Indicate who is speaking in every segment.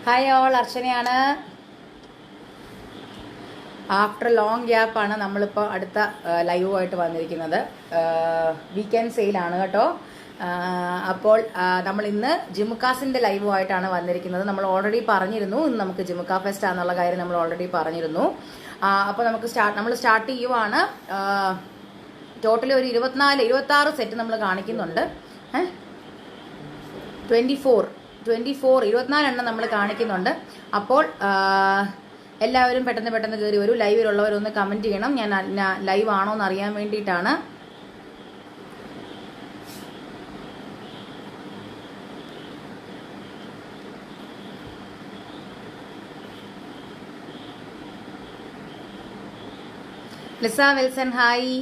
Speaker 1: Hi all, അർച്ചനയാണ്. After long ഗ്യാപ്പാണ് നമ്മളിപ്പോൾ അടുത്ത ലൈവുമായിട്ട് വന്നിരിക്കുന്നത്. വീക്കെൻഡ് സെയിലാണ് കേട്ടോ. അപ്പോൾ നമ്മൾ ഇന്ന് ജിമുക്കാസിൻ്റെ ലൈവുമായിട്ടാണ് വന്നിരിക്കുന്നത്. നമ്മൾ ഓൾറെഡി പറഞ്ഞിരുന്നു ഇന്ന് നമുക്ക് ജിമുക്ക ഫെസ്റ്റ് ആണെന്നുള്ള കാര്യം നമ്മൾ ഓൾറെഡി പറഞ്ഞിരുന്നു. അപ്പോൾ നമ്മൾ സ്റ്റാർട്ട് ചെയ്യുവാണ്. ടോട്ടലി ഒരു 26 സെറ്റ് നമ്മൾ കാണിക്കുന്നുണ്ട്. 24 എണ്ണം നമ്മൾ കാണിക്കുന്നുണ്ട്. അപ്പോൾ എല്ലാവരും പെട്ടെന്ന് കയറി വരൂ. ലൈവിലുള്ളവരൊന്ന് കമൻറ്റ് ചെയ്യണം. ഞാൻ ലൈവ് ആണോ എന്ന് അറിയാൻ വേണ്ടിയിട്ടാണ്. Lisa Wilson hi.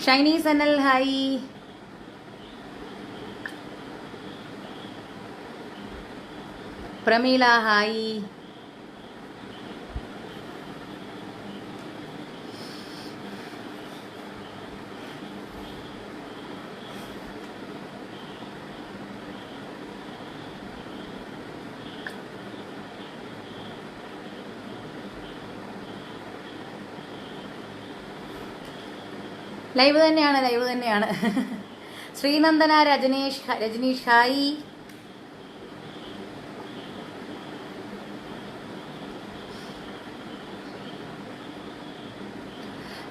Speaker 1: Shiny Sanal hi. Prameela hi. Live തന്നെയാണ്. ശ്രീനന്ദന രജനീഷ് ഹായ്.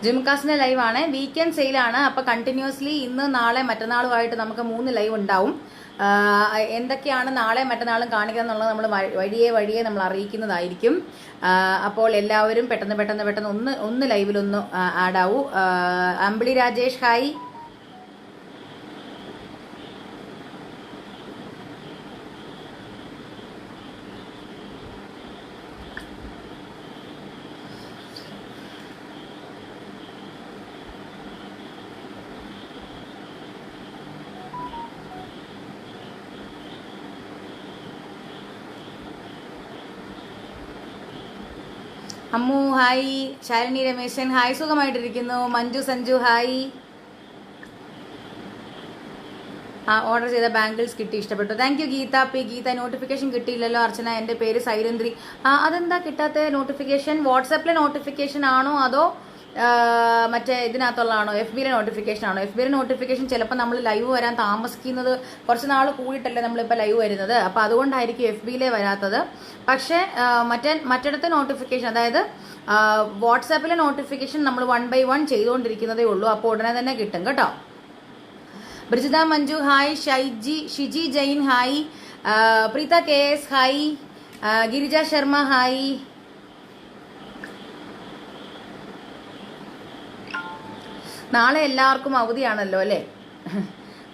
Speaker 1: ജിംകാസിന്റെ ലൈവാണ്. വീക്കെൻഡ് സെയിലാണ്. അപ്പൊ കണ്ടിന്യൂസ്ലി ഇന്ന് നാളെ മറ്റന്നാളുമായിട്ട് നമുക്ക് 3 ലൈവ് ഉണ്ടാവും. എന്തൊക്കെയാണ് നാളെ മറ്റന്നാളും കാണിക്കുക എന്നുള്ളത് നമ്മൾ വഴിയെ നമ്മൾ അറിയിക്കുന്നതായിരിക്കും. അപ്പോൾ എല്ലാവരും പെട്ടെന്ന് ഒന്ന് ലൈവിലൊന്ന് ആഡ് ആവൂ. Ambili Rajesh hi. Ammu hi. Shalini Rameshan hi. സുഖമായിട്ടിരിക്കുന്നു. മഞ്ജു സഞ്ജു ഹായ്. ഓർഡർ ചെയ്ത ബാംഗിൾസ് കിട്ടി, ഇഷ്ടപ്പെട്ടു. Thank you Geetha P. Geetha notification കിട്ടിയില്ലല്ലോ അർച്ചന. എൻ്റെ പേര് സൈരന്ദ്രി. അതെന്താ കിട്ടാത്ത നോട്ടിഫിക്കേഷൻ? വാട്സാപ്പിലെ നോട്ടിഫിക്കേഷൻ ആണോ അതോ മറ്റേ ഇതിനകത്തുള്ളതാണോ? എഫ് ബിയിലെ നോട്ടിഫിക്കേഷൻ ആണോ? എഫ് ബിയിലെ നോട്ടിഫിക്കേഷൻ ചിലപ്പോൾ നമ്മൾ ലൈവ് വരാൻ താമസിക്കുന്നത് കുറച്ച് നാൾ കൂടിയിട്ടല്ലേ നമ്മളിപ്പോൾ ലൈവ് വരുന്നത്. അപ്പോൾ അതുകൊണ്ടായിരിക്കും എഫ് ബിയിലെ വരാത്തത്. പക്ഷേ മറ്റിടത്തെ നോട്ടിഫിക്കേഷൻ, അതായത് വാട്സാപ്പിലെ നോട്ടിഫിക്കേഷൻ നമ്മൾ 1 by 1 ചെയ്തുകൊണ്ടിരിക്കുന്നതേ ഉള്ളൂ. അപ്പോൾ ഉടനെ തന്നെ കിട്ടും കേട്ടോ. Brijitha Manju hi. Shiji Jain hi. Preetha K S hi. Girija Sharma hi. നാളെ എല്ലാവർക്കും അവധിയാണല്ലോ അല്ലേ?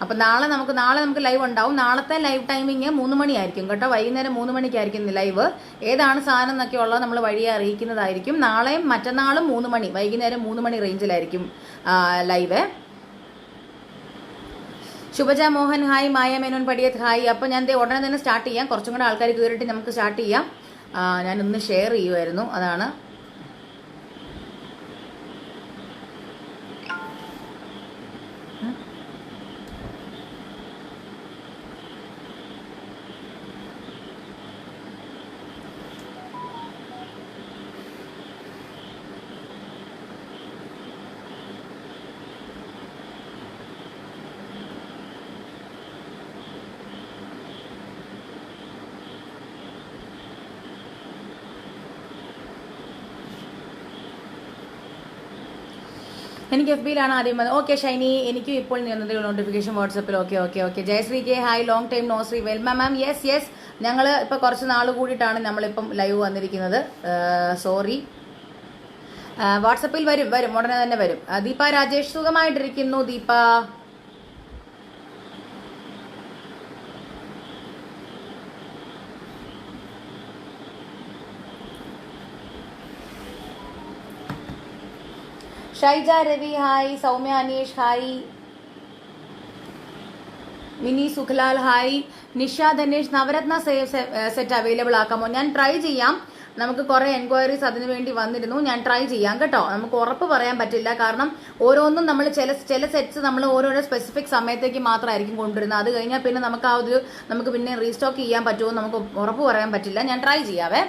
Speaker 1: അപ്പം നാളെ നമുക്ക് ലൈവ് ഉണ്ടാവും. നാളത്തെ ലൈവ് ടൈമിങ് 3 മണിയായിരിക്കും കേട്ടോ. വൈകുന്നേരം 3 മണിക്കായിരിക്കും ലൈവ്. ഏതാണ് സാധനം എന്നൊക്കെ ഉള്ളത് നമ്മൾ വഴിയെ അറിയിക്കുന്നതായിരിക്കും. നാളെയും മറ്റന്നാളും 3 മണി, വൈകുന്നേരം 3 മണി റേഞ്ചിലായിരിക്കും ലൈവ്. ശുഭജ മോഹൻ ഹായ്. മായ മേനോൻ പടിയത്ത് ഹായ്. അപ്പോൾ ഞാൻ ഉടനെ തന്നെ സ്റ്റാർട്ട് ചെയ്യാം. കുറച്ചും കൂടെ ആൾക്കാർ കയറിയിട്ട് നമുക്ക് സ്റ്റാർട്ട് ചെയ്യാം. ഞാനൊന്ന് ഷെയർ ചെയ്യുമായിരുന്നു, അതാണ്. എനിക്ക് എഫ് ബിയിലാണ് ആദ്യം വന്നത്. ഓക്കെ ഷൈനി, എനിക്കും ഇപ്പോൾ നോട്ടിഫിക്കേഷൻ വാട്സപ്പിൽ. Okay. Jayashree K hi. Long time no see. Velma ma'am. Yes ഞങ്ങൾ ഇപ്പോൾ കുറച്ച് നാൾ കൂടിയിട്ടാണ് നമ്മളിപ്പം ലൈവ് വന്നിരിക്കുന്നത്. സോറി. വാട്സപ്പിൽ വരും ഉടനെ തന്നെ വരും. ദീപ രാജേഷ് സുഖമായിട്ടിരിക്കുന്നു. Deepa Shaija Ravi hi. Soumya Aneesh hi. Mini Sukhlal hi. Nisha Dhanesh Navaratna set available ആക്കാമോ? ഞാൻ ട്രൈ ചെയ്യാം. നമുക്ക് കുറെ എൻക്വയറീസ് അതിനു വേണ്ടി വന്നിരുന്നു. ഞാൻ ട്രൈ ചെയ്യാം കേട്ടോ. നമുക്ക് ഉറപ്പ് പറയാൻ പറ്റില്ല, കാരണം ഓരോന്നും നമ്മൾ ചില സെറ്റ്സ് നമ്മൾ ഓരോരോ സ്പെസിഫിക് സമയത്തേക്ക് മാത്രമായിരിക്കും കൊണ്ടുവരുന്നത്. അത് കഴിഞ്ഞാൽ പിന്നെ നമുക്ക് പിന്നെ റീസ്റ്റോക്ക് ചെയ്യാൻ പറ്റുമോ നമുക്ക് ഉറപ്പ് പറയാൻ പറ്റില്ല. ഞാൻ ട്രൈ ചെയ്യാവേ.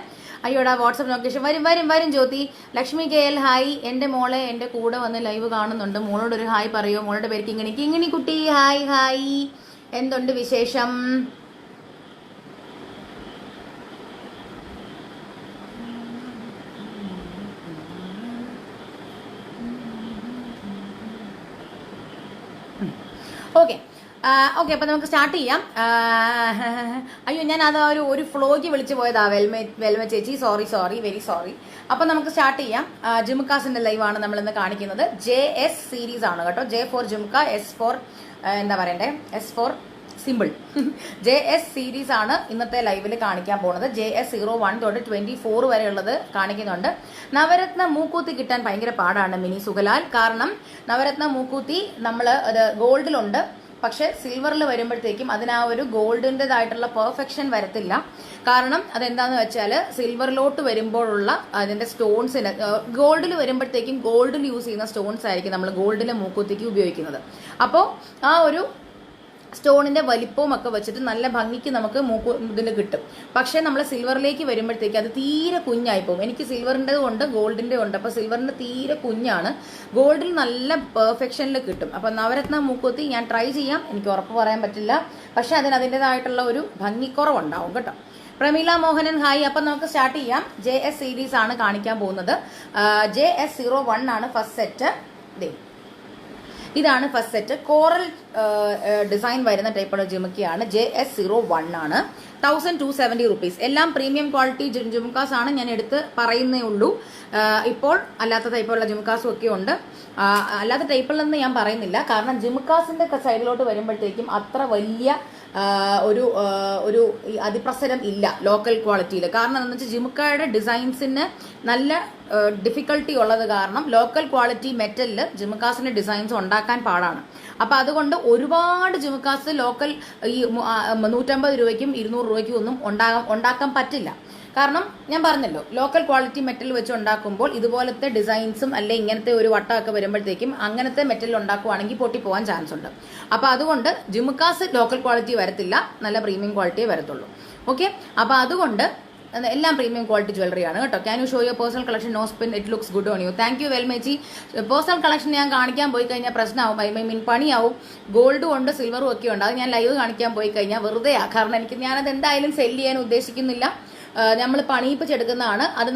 Speaker 1: അയ്യോടാ വാട്സപ്പ് ലൊക്കേഷൻ വരും Jyothi. Lakshmi K L hi. എന്റെ മോളെ എന്റെ കൂടെ വന്ന് ലൈവ് കാണുന്നുണ്ട്. മോളോടൊരു ഹായ് പറയോ? മോളുടെ പേര് കിങ്ങിണി കുട്ടി. Hi hi. എന്തുണ്ട് വിശേഷം? ഓക്കെ അപ്പൊ നമുക്ക് സ്റ്റാർട്ട് ചെയ്യാം. അയ്യോ ഞാൻ അത് ഒരു ഫ്ലോയ്ക്ക് വിളിച്ചു പോയതാ വെൽമ ചേച്ചി. Sorry very sorry. അപ്പൊ നമുക്ക് സ്റ്റാർട്ട് ചെയ്യാം. ജുമുക്കാസിന്റെ ലൈവാണ് നമ്മൾ ഇന്ന് കാണിക്കുന്നത്. JS സീരീസ് ആണ് കേട്ടോ. J for jhumka, S for എന്താ പറയണ്ടേ, S for simple. JS series ആണ് ഇന്നത്തെ ലൈവിൽ കാണിക്കാൻ പോകുന്നത്. JS01 തൊട്ട് 24 വരെ ഉള്ളത് കാണിക്കുന്നുണ്ട്. നവരത്ന മൂക്കൂത്തി കിട്ടാൻ ഭയങ്കര പാടാണ് മിനി സുഖലാൽ. കാരണം നവരത്ന മൂക്കൂത്തി നമ്മൾ അത് ഗോൾഡിലുണ്ട്, പക്ഷെ സിൽവറിൽ വരുമ്പോഴത്തേക്കും അതിന് ആ ഒരു ഗോൾഡിൻ്റെതായിട്ടുള്ള പെർഫെക്ഷൻ വരത്തില്ല. കാരണം അതെന്താന്ന് വെച്ചാൽ സിൽവറിലോട്ട് വരുമ്പോഴുള്ള അതിന്റെ സ്റ്റോൺസിന്, ഗോൾഡിൽ വരുമ്പോഴത്തേക്കും ഗോൾഡിൽ യൂസ് ചെയ്യുന്ന സ്റ്റോൺസ് ആയിരിക്കും നമ്മൾ ഗോൾഡിലെ മൂക്കുത്തിക്ക് ഉപയോഗിക്കുന്നത്. അപ്പോൾ ആ ഒരു സ്റ്റോണിന്റെ വലിപ്പവും ഒക്കെ വെച്ചിട്ട് നല്ല ഭംഗിക്ക് നമുക്ക് ഇതിൽ കിട്ടും. പക്ഷെ നമ്മൾ സിൽവറിലേക്ക് വരുമ്പോഴത്തേക്ക് അത് തീരെ കുഞ്ഞായി പോകും. എനിക്ക് സിൽവറിന്റെ ഉണ്ട് ഗോൾഡിന്റെ ഉണ്ട്. അപ്പൊ സിൽവറിന്റെ തീരെ കുഞ്ഞാണ്, ഗോൾഡിൽ നല്ല പെർഫെക്ഷനിൽ കിട്ടും. അപ്പൊ നവരത്ന മൂക്കുത്തി ഞാൻ ട്രൈ ചെയ്യാം. എനിക്ക് ഉറപ്പ് പറയാൻ പറ്റില്ല, പക്ഷെ അതിൻ്റെതായിട്ടുള്ള ഒരു ഭംഗിക്കുറവുണ്ടാവും കേട്ടോ. പ്രമീല മോഹനൻ ഹായ്. അപ്പൊ നമുക്ക് സ്റ്റാർട്ട് ചെയ്യാം. JS സീരീസ് ആണ് കാണിക്കാൻ പോകുന്നത്. JS01 ആണ് ഫസ്റ്റ് സെറ്റ്. ഇതാണ് ഫസ്റ്റ് സെറ്റ്. കോറൽ ഡിസൈൻ വരുന്ന ടൈപ്പുള്ള ജുമുക്കയാണ്. JS01 ആണ്. 1270 റുപ്പീസ്. എല്ലാം പ്രീമിയം ക്വാളിറ്റി ജുമുക്കാസ് ആണ്. ഞാൻ എടുത്ത് പറയുന്നേ ഉള്ളൂ. ഇപ്പോൾ അല്ലാത്ത ടൈപ്പുള്ള ജുമുക്കാസും ഒക്കെ ഉണ്ട്. അല്ലാത്ത ടൈപ്പുള്ളതെന്ന് ഞാൻ പറയുന്നില്ല, കാരണം ജുമുക്കാസിന്റെ സൈഡിലോട്ട് വരുമ്പോഴത്തേക്കും അത്ര വലിയ ഒരു അതിപ്രസരം ഇല്ല ലോക്കൽ ക്വാളിറ്റിയിൽ. കാരണം എന്താണെന്ന് വെച്ചാൽ ജിമുക്കയുടെ ഡിസൈൻസിന് നല്ല ഡിഫിക്കൽട്ടി ഉള്ളത് കാരണം ലോക്കൽ ക്വാളിറ്റി മെറ്റലിൽ ജിമുക്കാസിന്റെ ഡിസൈൻസ് ഉണ്ടാക്കാൻ പാടാണ്. അപ്പൊ അതുകൊണ്ട് ഒരുപാട് ജിമുക്കാസ് ലോക്കൽ ഈ 150 രൂപയ്ക്കും 200 രൂപയ്ക്കും ഒന്നും ഉണ്ടാക്കാൻ പറ്റില്ല. കാരണം ഞാൻ പറഞ്ഞല്ലോ, ലോക്കൽ ക്വാളിറ്റി മെറ്റൽ വെച്ച് ഉണ്ടാക്കുമ്പോൾ ഇതുപോലത്തെ ഡിസൈൻസും അല്ലെ ഇങ്ങനത്തെ ഒരു വട്ടമൊക്കെ വരുമ്പോഴത്തേക്കും അങ്ങനത്തെ മെറ്റൽ ഉണ്ടാക്കുവാണെങ്കിൽ പൊട്ടിപ്പോവാൻ ചാൻസ് ഉണ്ട്. അപ്പൊ അതുകൊണ്ട് ജിമുക്കാസ് ലോക്കൽ ക്വാളിറ്റി വരത്തില്ല, നല്ല പ്രീമിയം ക്വാളിറ്റിയേ വരത്തുള്ളൂ. ഓക്കെ, അപ്പൊ അതുകൊണ്ട് എല്ലാം പ്രീമിയം ക്വാളിറ്റി ജ്വല്ലറി ആണ് കേട്ടോ. Can you show your personal collection? No spin, it looks good on you. Thank you വെൽമേച്ചി. പേഴ്സണൽ കളക്ഷൻ ഞാൻ കാണിക്കാൻ പോയി കഴിഞ്ഞാൽ പ്രശ്നമാവും, ഐ മീൻ പണിയാവും. ഗോൾഡും ഉണ്ട് സിൽവറും ഒക്കെ ഉണ്ട്. അത് ഞാൻ ലൈവ് കാണിക്കാൻ പോയി കഴിഞ്ഞാൽ വെറുതെയാ. കാരണം ഞാനത് എന്തായാലും സെല് ചെയ്യാൻ ഉദ്ദേശിക്കുന്നില്ല. നമ്മൾ പണിയിപ്പിച്ചെടുക്കുന്നതാണ്. അത്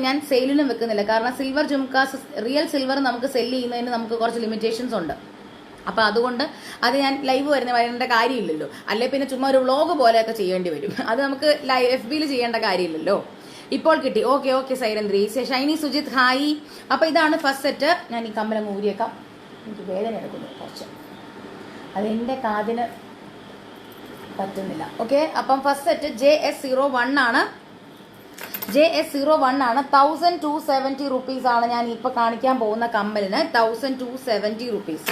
Speaker 1: ഞാൻ സെയിലിനും വെക്കുന്നില്ല. കാരണം സിൽവർ ജുംകാസ്, റിയൽ സിൽവർ നമുക്ക് സെല് ചെയ്യുന്നതിന് നമുക്ക് കുറച്ച് ലിമിറ്റേഷൻസ് ഉണ്ട്. അപ്പൊ അതുകൊണ്ട് അത് ഞാൻ ലൈവ് വരേണ്ട കാര്യമില്ലല്ലോ. അല്ലെ പിന്നെ ചുമ്മാ ഒരു വ്ളോഗ് പോലെയൊക്കെ ചെയ്യേണ്ടി വരും. അത് നമുക്ക് FB ചെയ്യേണ്ട കാര്യമില്ലല്ലോ. ഇപ്പോൾ കിട്ടി. ഓക്കെ സൈരന്ദ്രി. ഷൈനി സുജിത് ഹായ്. അപ്പൊ ഇതാണ് ഫസ്റ്റ് സെറ്റ്. ഞാൻ ഈ കമ്മലം ഊരിയേക്കാം, എനിക്ക് വേദന എടുക്കുന്നു കുറച്ച്, അതെന്റെ കാതിന് പറ്റുന്നില്ല. ഓക്കെ, അപ്പം ഫസ്റ്റ് സെറ്റ് JS01 ആണ്. JS01 ആണ്. 1270 റുപ്പീസ് ആണ് ഞാൻ ഇപ്പൊ കാണിക്കാൻ പോകുന്ന കമ്മലിന്. 1270 റുപ്പീസ്.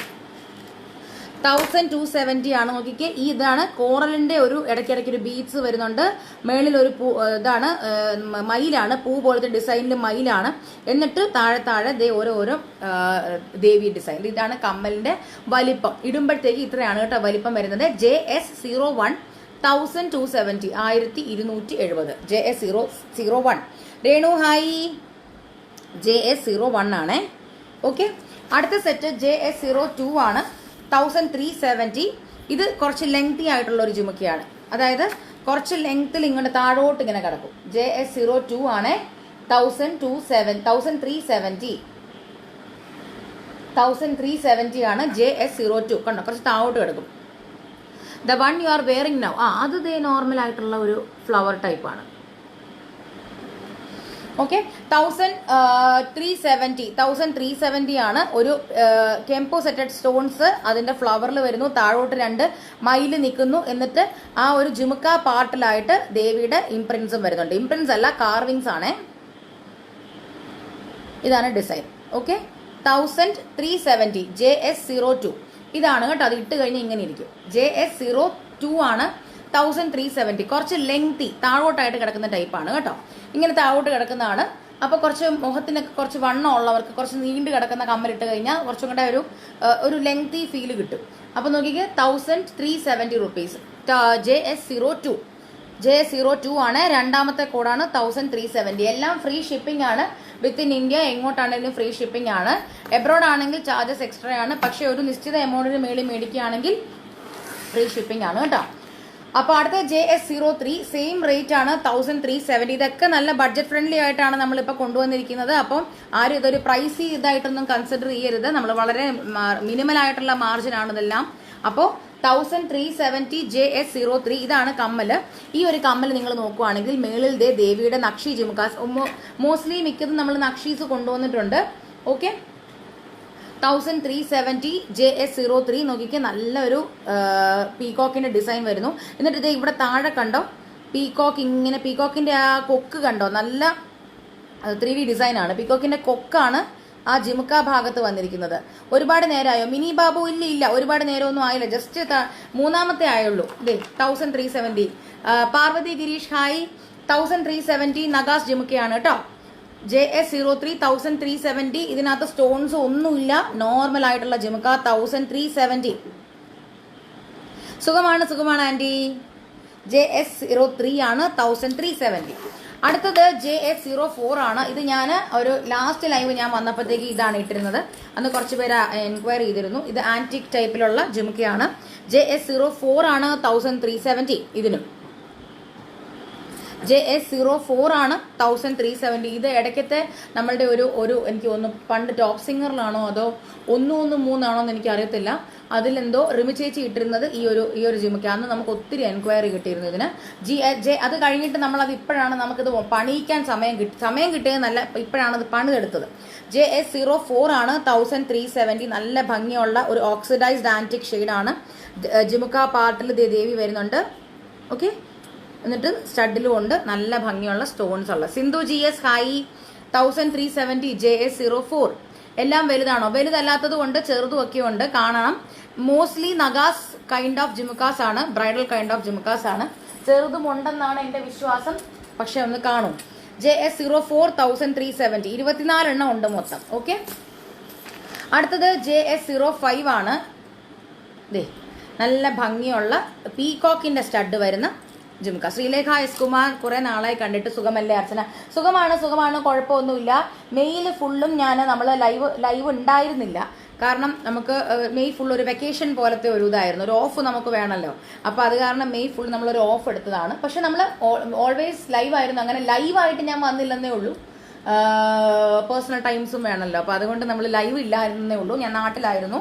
Speaker 1: 1270 ആണ്. നോക്കിക്കേ, ഇതാണ് കോറലിന്റെ ഒരു ഇടയ്ക്കിടയ്ക്ക് ഒരു ബീഡ്സ് വരുന്നുണ്ട്. മേളിൽ ഒരു ഇതാണ് മയിലാണ്, പൂ പോലത്തെ ഡിസൈനിൽ മയിലാണ്. എന്നിട്ട് താഴെ ദേ ഓരോ ദേവി ഡിസൈൻ. ഇതാണ് കമ്മലിന്റെ വലിപ്പം. ഇടുമ്പോഴത്തേക്ക് ഇത്രയാണ് കേട്ടോ വലിപ്പം വരുന്നത്. JS01 1270, 1270. JS01. Renu hi. JS01 ആണേ. ഓക്കെ, അടുത്ത സെറ്റ് JS02 ആണ്. 1370. ഇത് കുറച്ച് ലെങ്തി ആയിട്ടുള്ള ഒരു ജുമുക്കയാണ്. അതായത് കുറച്ച് ലെങ്ത്തിൽ ഇങ്ങോട്ട് താഴോട്ട് ഇങ്ങനെ കിടക്കും. JS02 ആണ്. 1370 ആണ്. JS02 കണ്ടോ, കുറച്ച് താഴോട്ട് കിടക്കും. The one you are wearing now, അത് നോർമൽ ആയിട്ടുള്ള ഒരു ഫ്ലവർ ടൈപ്പ് ആണ്. ഓക്കെ, 1370 ആണ്. ഒരു കെംപോ സെറ്റഡ് സ്റ്റോൺസ് അതിന്റെ ഫ്ലവറിൽ വരുന്നു. താഴോട്ട് 2 മയില് നിൽക്കുന്നു. എന്നിട്ട് ആ ഒരു ജുമുക്ക പാർട്ടിലായിട്ട് ദേവിയുടെ ഇംപ്രിന്റ്സും വരുന്നുണ്ട്. ഇംപ്രിന്റ്സ് അല്ല, കാർവിങ്സ് ആണ്. ഇതാണ് ഡിസൈൻ. ഓക്കെ, 1370. JS02. ഇതാണ് കേട്ടോ, അത് ഇട്ട് കഴിഞ്ഞ് ഇങ്ങനെ ഇരിക്കും. JS02 ആണ് 1370. കുറച്ച് ലെങ്തി താഴോട്ടായിട്ട് കിടക്കുന്ന ടൈപ്പാണ് കേട്ടോ. ഇങ്ങനെ താഴോട്ട് കിടക്കുന്നതാണ്. അപ്പോൾ കുറച്ച് മുഖത്തിനൊക്കെ കുറച്ച് വണ്ണം ഉള്ളവർക്ക് കുറച്ച് നീണ്ടു കിടക്കുന്ന കമ്മലിട്ട് കഴിഞ്ഞാൽ കുറച്ചും കൂടെ ഒരു ലെങ്തി ഫീല് കിട്ടും. അപ്പോൾ നോക്കിക്കേ, 1370 റുപ്പീസ്. JS02 ആണ്. രണ്ടാമത്തെ കോഡാണ് 1370. എല്ലാം ഫ്രീ ഷിപ്പിംഗ് ആണ്. വിത്തിൻ ഇന്ത്യ എങ്ങോട്ടാണെങ്കിലും ഫ്രീ ഷിപ്പിംഗ് ആണ്. എബ്രോഡ് ആണെങ്കിൽ ചാർജസ് എക്സ്ട്രാ ആണ്. പക്ഷേ ഒരു നിശ്ചിത എമൗണ്ടിന് മേളിൽ മേടിക്കുകയാണെങ്കിൽ ഫ്രീ ഷിപ്പിംഗ് ആണ് കേട്ടോ. അപ്പോൾ അടുത്ത JS03 സെയിം റേറ്റ് ആണ് 1370. ഇതൊക്കെ നല്ല ബഡ്ജറ്റ് ഫ്രണ്ട്ലി ആയിട്ടാണ് നമ്മളിപ്പോൾ കൊണ്ടുവന്നിരിക്കുന്നത്. അപ്പം ആരും ഇതൊരു പ്രൈസി ഇതായിട്ടൊന്നും കൺസിഡർ ചെയ്യരുത്. നമ്മൾ വളരെ മിനിമൽ ആയിട്ടുള്ള മാർജിൻ ആണ് ഇതെല്ലാം. അപ്പോൾ 1370 JS03 ഇതാണ് കമ്മല്. ഈ ഒരു കമ്മൽ നിങ്ങൾ നോക്കുവാണെങ്കിൽ മേളിൽ ദേവിയുടെ നക്ഷി ജിമുക്കാസ്, മോസ്റ്റ്ലി മിക്കതും നമ്മൾ നക്ഷീസ് കൊണ്ടുവന്നിട്ടുണ്ട്. ഓക്കെ, 1370 JS03 നോക്കിക്കേ, നല്ലൊരു പീകോക്കിന്റെ ഡിസൈൻ വരുന്നു. എന്നിട്ട് ഇത് ഇവിടെ താഴെ കണ്ടോ, പീകോക്ക് ഇങ്ങനെ, പീകോക്കിന്റെ ആ കൊക്ക് കണ്ടോ, നല്ല 3D ഡിസൈൻ ആണ്. പീകോക്കിന്റെ കൊക്കാണ് ആ ജിമുക്ക ഭാഗത്ത് വന്നിരിക്കുന്നത്. ഒരുപാട് നേരമായോ മിനി ബാബു? ഇല്ല, ഒരുപാട് നേരമൊന്നും ആയില്ല, ജസ്റ്റ് മൂന്നാമത്തെ ആയുള്ളൂ. 1370. പാർവതി ഗിരീഷ് ഹായ്. 1370 നഗാസ് ജിമുക്കയാണ് കേട്ടോ. JS03 1370. ഇതിനകത്ത് സ്റ്റോൺസ് ഒന്നുമില്ല, നോർമൽ ആയിട്ടുള്ള ജിമുക്ക 1370. സുഖമാണ് ആന്റി. JS03 ആണ് 1370. അടുത്തത് JS04 ആണ്. ഇത് ഞാൻ ഒരു ലാസ്റ്റ് ലൈവ് ഞാൻ വന്നപ്പോഴത്തേക്ക് ഇതാണ് ഇട്ടിരുന്നത്. അന്ന് കുറച്ച് പേര് എൻക്വയറി ചെയ്തിരുന്നു. ഇത് ആന്റിക് ടൈപ്പിലുള്ള ജിമുക്കയാണ്. JS04 ആണ് 1370. ഇതിനും JS04 ആണ് 1370. ഇത് ഇടയ്ക്കത്തെ നമ്മളുടെ ഒരു എനിക്ക് തോന്നുന്നു പണ്ട് ടോപ്പ് സിംഗറിലാണോ അതോ 113 ആണോ എന്ന് എനിക്ക് അറിയത്തില്ല. അതിലെന്തോ റിമി ചേച്ചി ഇട്ടിരുന്നത് ഈ ഒരു ജിമുക്ക. അന്ന് നമുക്ക് ഒത്തിരി എൻക്വയറി കിട്ടിയിരുന്നു ഇതിന്. അത് കഴിഞ്ഞിട്ട് നമ്മളത് ഇപ്പോഴാണ് നമുക്കിത് പണിയിക്കാൻ സമയം കിട്ടിയത്. നല്ല ഇപ്പോഴാണ് അത് പണിതെടുത്തത്. JS04 ആണ് 1370. നല്ല ഭംഗിയുള്ള ഒരു ഓക്സിഡൈസ്ഡ് ആന്റിക് ഷെയ്ഡാണ്. ജിമുക്ക പാർട്ടിൽ ദേവി വരുന്നുണ്ട്. ഓക്കെ, എന്നിട്ട് സ്റ്റഡിലും ഉണ്ട് നല്ല ഭംഗിയുള്ള സ്റ്റോൺസ് ഉള്ള. Sindhu GS hi. 1370 JS04. എല്ലാം വലുതാണോ? വലുതല്ലാത്തത് കൊണ്ട് ചെറുതും ഒക്കെ ഉണ്ട്, കാണണം. മോസ്റ്റ്ലി നഗാസ് കൈൻഡ് ഓഫ് ജിമുക്കാസ് ആണ്, ബ്രൈഡൽ കൈൻഡ് ഓഫ് ജിമുക്കാസ് ആണ്. ചെറുതും ഉണ്ടെന്നാണ് എന്റെ വിശ്വാസം, പക്ഷെ ഒന്ന് കാണും. JS04 1370. 24 എണ്ണം ഉണ്ട് മൊത്തം. ഓക്കെ, അടുത്തത് JS05 ആണ്. നല്ല ഭംഗിയുള്ള പീകോക്കിന്റെ സ്റ്റഡ് വരുന്ന ജിമുക്ക. ശ്രീലേഖ എസ് കുമാർ, കുറെ നാളായി കണ്ടിട്ട്. സുഖമല്ലേ അർച്ചന? സുഖമാണ്, കുഴപ്പമൊന്നുമില്ല. മെയിൽ ഫുള്ളും നമ്മൾ ലൈവ് ഉണ്ടായിരുന്നില്ല. കാരണം നമുക്ക് മെയ് ഫുൾ ഒരു വെക്കേഷൻ പോലത്തെ ഒരു ഇതായിരുന്നു, ഒരു ഓഫ് നമുക്ക് വേണമല്ലോ. അപ്പോൾ അത് കാരണം മെയ് ഫുൾ നമ്മളൊരു ഓഫ് എടുത്തതാണ്. പക്ഷെ നമ്മൾ ഓൾവേസ് ലൈവ് ആയിരുന്നു. അങ്ങനെ ലൈവായിട്ട് ഞാൻ വന്നില്ലെന്നേ ഉള്ളൂ, പേഴ്സണൽ ടൈംസും വേണമല്ലോ. അപ്പോൾ അതുകൊണ്ട് നമ്മൾ ലൈവ് ഇല്ലായിരുന്നേ ഉള്ളൂ. ഞാൻ നാട്ടിലായിരുന്നു.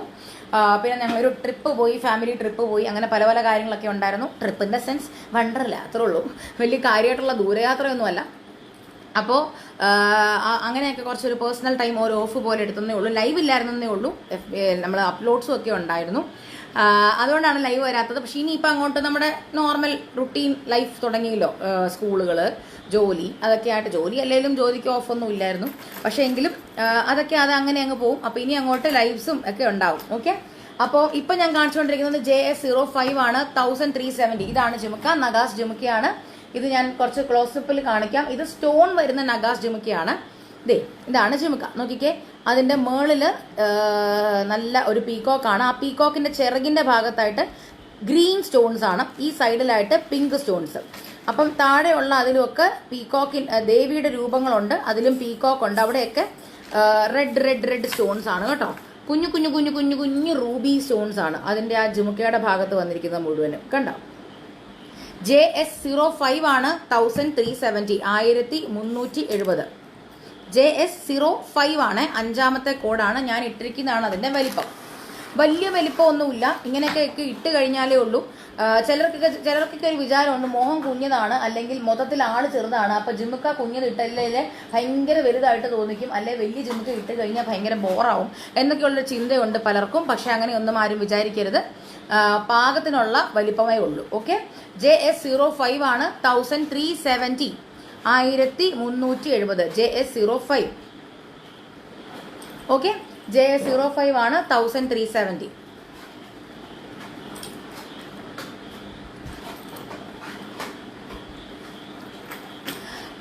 Speaker 1: പിന്നെ ഞങ്ങളൊരു ട്രിപ്പ് പോയി, ഫാമിലി ട്രിപ്പ് പോയി, അങ്ങനെ പല പല കാര്യങ്ങളൊക്കെ ഉണ്ടായിരുന്നു. Trip in the sense Wonderla, അത്രേ ഉള്ളൂ. വലിയ കാര്യമായിട്ടുള്ള ദൂരയാത്രയൊന്നുമല്ല. അപ്പോൾ അങ്ങനെയൊക്കെ കുറച്ചൊരു പേഴ്സണൽ ടൈം ഒരു ഓഫ് പോലെ എടുത്തതേ ഉള്ളൂ. ലൈവ് ഇല്ലായിരുന്നേ ഉള്ളൂ. നമ്മൾ അപ്ലോഡ്സും ഒക്കെ ഉണ്ടായിരുന്നു, അതുകൊണ്ടാണ് ലൈവ് വരാത്തത്. പക്ഷെ ഇനിയിപ്പോൾ അങ്ങോട്ട് നമ്മുടെ നോർമൽ റുട്ടീൻ ലൈഫ് തുടങ്ങിയല്ലോ. സ്കൂളുകൾ, ജോലി, അതൊക്കെ ആയിട്ട്. ജോലി അല്ലെങ്കിലും ജോലിക്ക് ഓഫൊന്നും ഇല്ലായിരുന്നു, പക്ഷേ എങ്കിലും അതൊക്കെ അങ്ങനെ അങ്ങ് പോകും. അപ്പോൾ ഇനി അങ്ങോട്ട് ലൈവ്സും ഒക്കെ ഉണ്ടാവും. ഓക്കെ, അപ്പോൾ ഇപ്പം ഞാൻ കാണിച്ചുകൊണ്ടിരിക്കുന്നത് JS05 ആണ് 1370. ഇതാണ് ജിമുക്ക, നഗാസ് ജിമുക്കയാണ്. ഇത് ഞാൻ കുറച്ച് ക്ലോസപ്പിൽ കാണിക്കാം. ഇത് സ്റ്റോൺ വരുന്ന നഗാസ് ജിമുക്കയാണ്. ഇതാണ് ജിമുക്ക. നോക്കിക്കേ, അതിന്റെ മേളില് നല്ല ഒരു പീകോക്കാണ്. ആ പീകോക്കിന്റെ ചിറകിന്റെ ഭാഗത്തായിട്ട് ഗ്രീൻ സ്റ്റോൺസ് ആണ്, ഈ സൈഡിലായിട്ട് പിങ്ക് സ്റ്റോൺസ്. അപ്പം താഴെയുള്ള അതിലുമൊക്കെ ദേവിയുടെ രൂപങ്ങളുണ്ട്, അതിലും പീകോക്ക് ഉണ്ട്. അവിടെയൊക്കെ റെഡ് സ്റ്റോൺസ് ആണ് കേട്ടോ. കുഞ്ഞു റൂബി സ്റ്റോൺസ് ആണ് അതിന്റെ ആ ജിമുക്കയുടെ ഭാഗത്ത് വന്നിരിക്കുന്നത് മുഴുവനും. കണ്ടോ? JS05 ആണ് 1370, 1370. JS05 ആണ്, 5ാമത്തെ കോഡാണ്. ഞാൻ ഇട്ടിരിക്കുന്നതാണ് അതിന്റെ വലിപ്പം. വലിയ വലിപ്പമൊന്നുമില്ല, ഇങ്ങനെയൊക്കെ ഇട്ട് കഴിഞ്ഞാലേ ഉള്ളൂ. ചിലർക്കൊക്കെ ഒരു വിചാരമുണ്ട് മോഹം കുഞ്ഞതാണ്, അല്ലെങ്കിൽ മൊത്തത്തിൽ ആള് ചെറുതാണ്. അപ്പൊ ജിമുക്ക കുഞ്ഞത് ഇട്ടല്ലേ ഭയങ്കര വലുതായിട്ട് തോന്നിക്കും, അല്ലെ വലിയ ജിമുക്ക ഇട്ട് കഴിഞ്ഞാൽ ഭയങ്കര ബോറാവും എന്നൊക്കെയുള്ളൊരു ചിന്തയുണ്ട് പലർക്കും. പക്ഷെ അങ്ങനെ ഒന്നും ആരും വിചാരിക്കരുത്, പാകത്തിനുള്ള വലിപ്പമേ ഉള്ളൂ. ഓക്കെ, JS05 ആണ് 1370, 1370. JS05. ഓക്കെ, JS05 ആണ് 1370.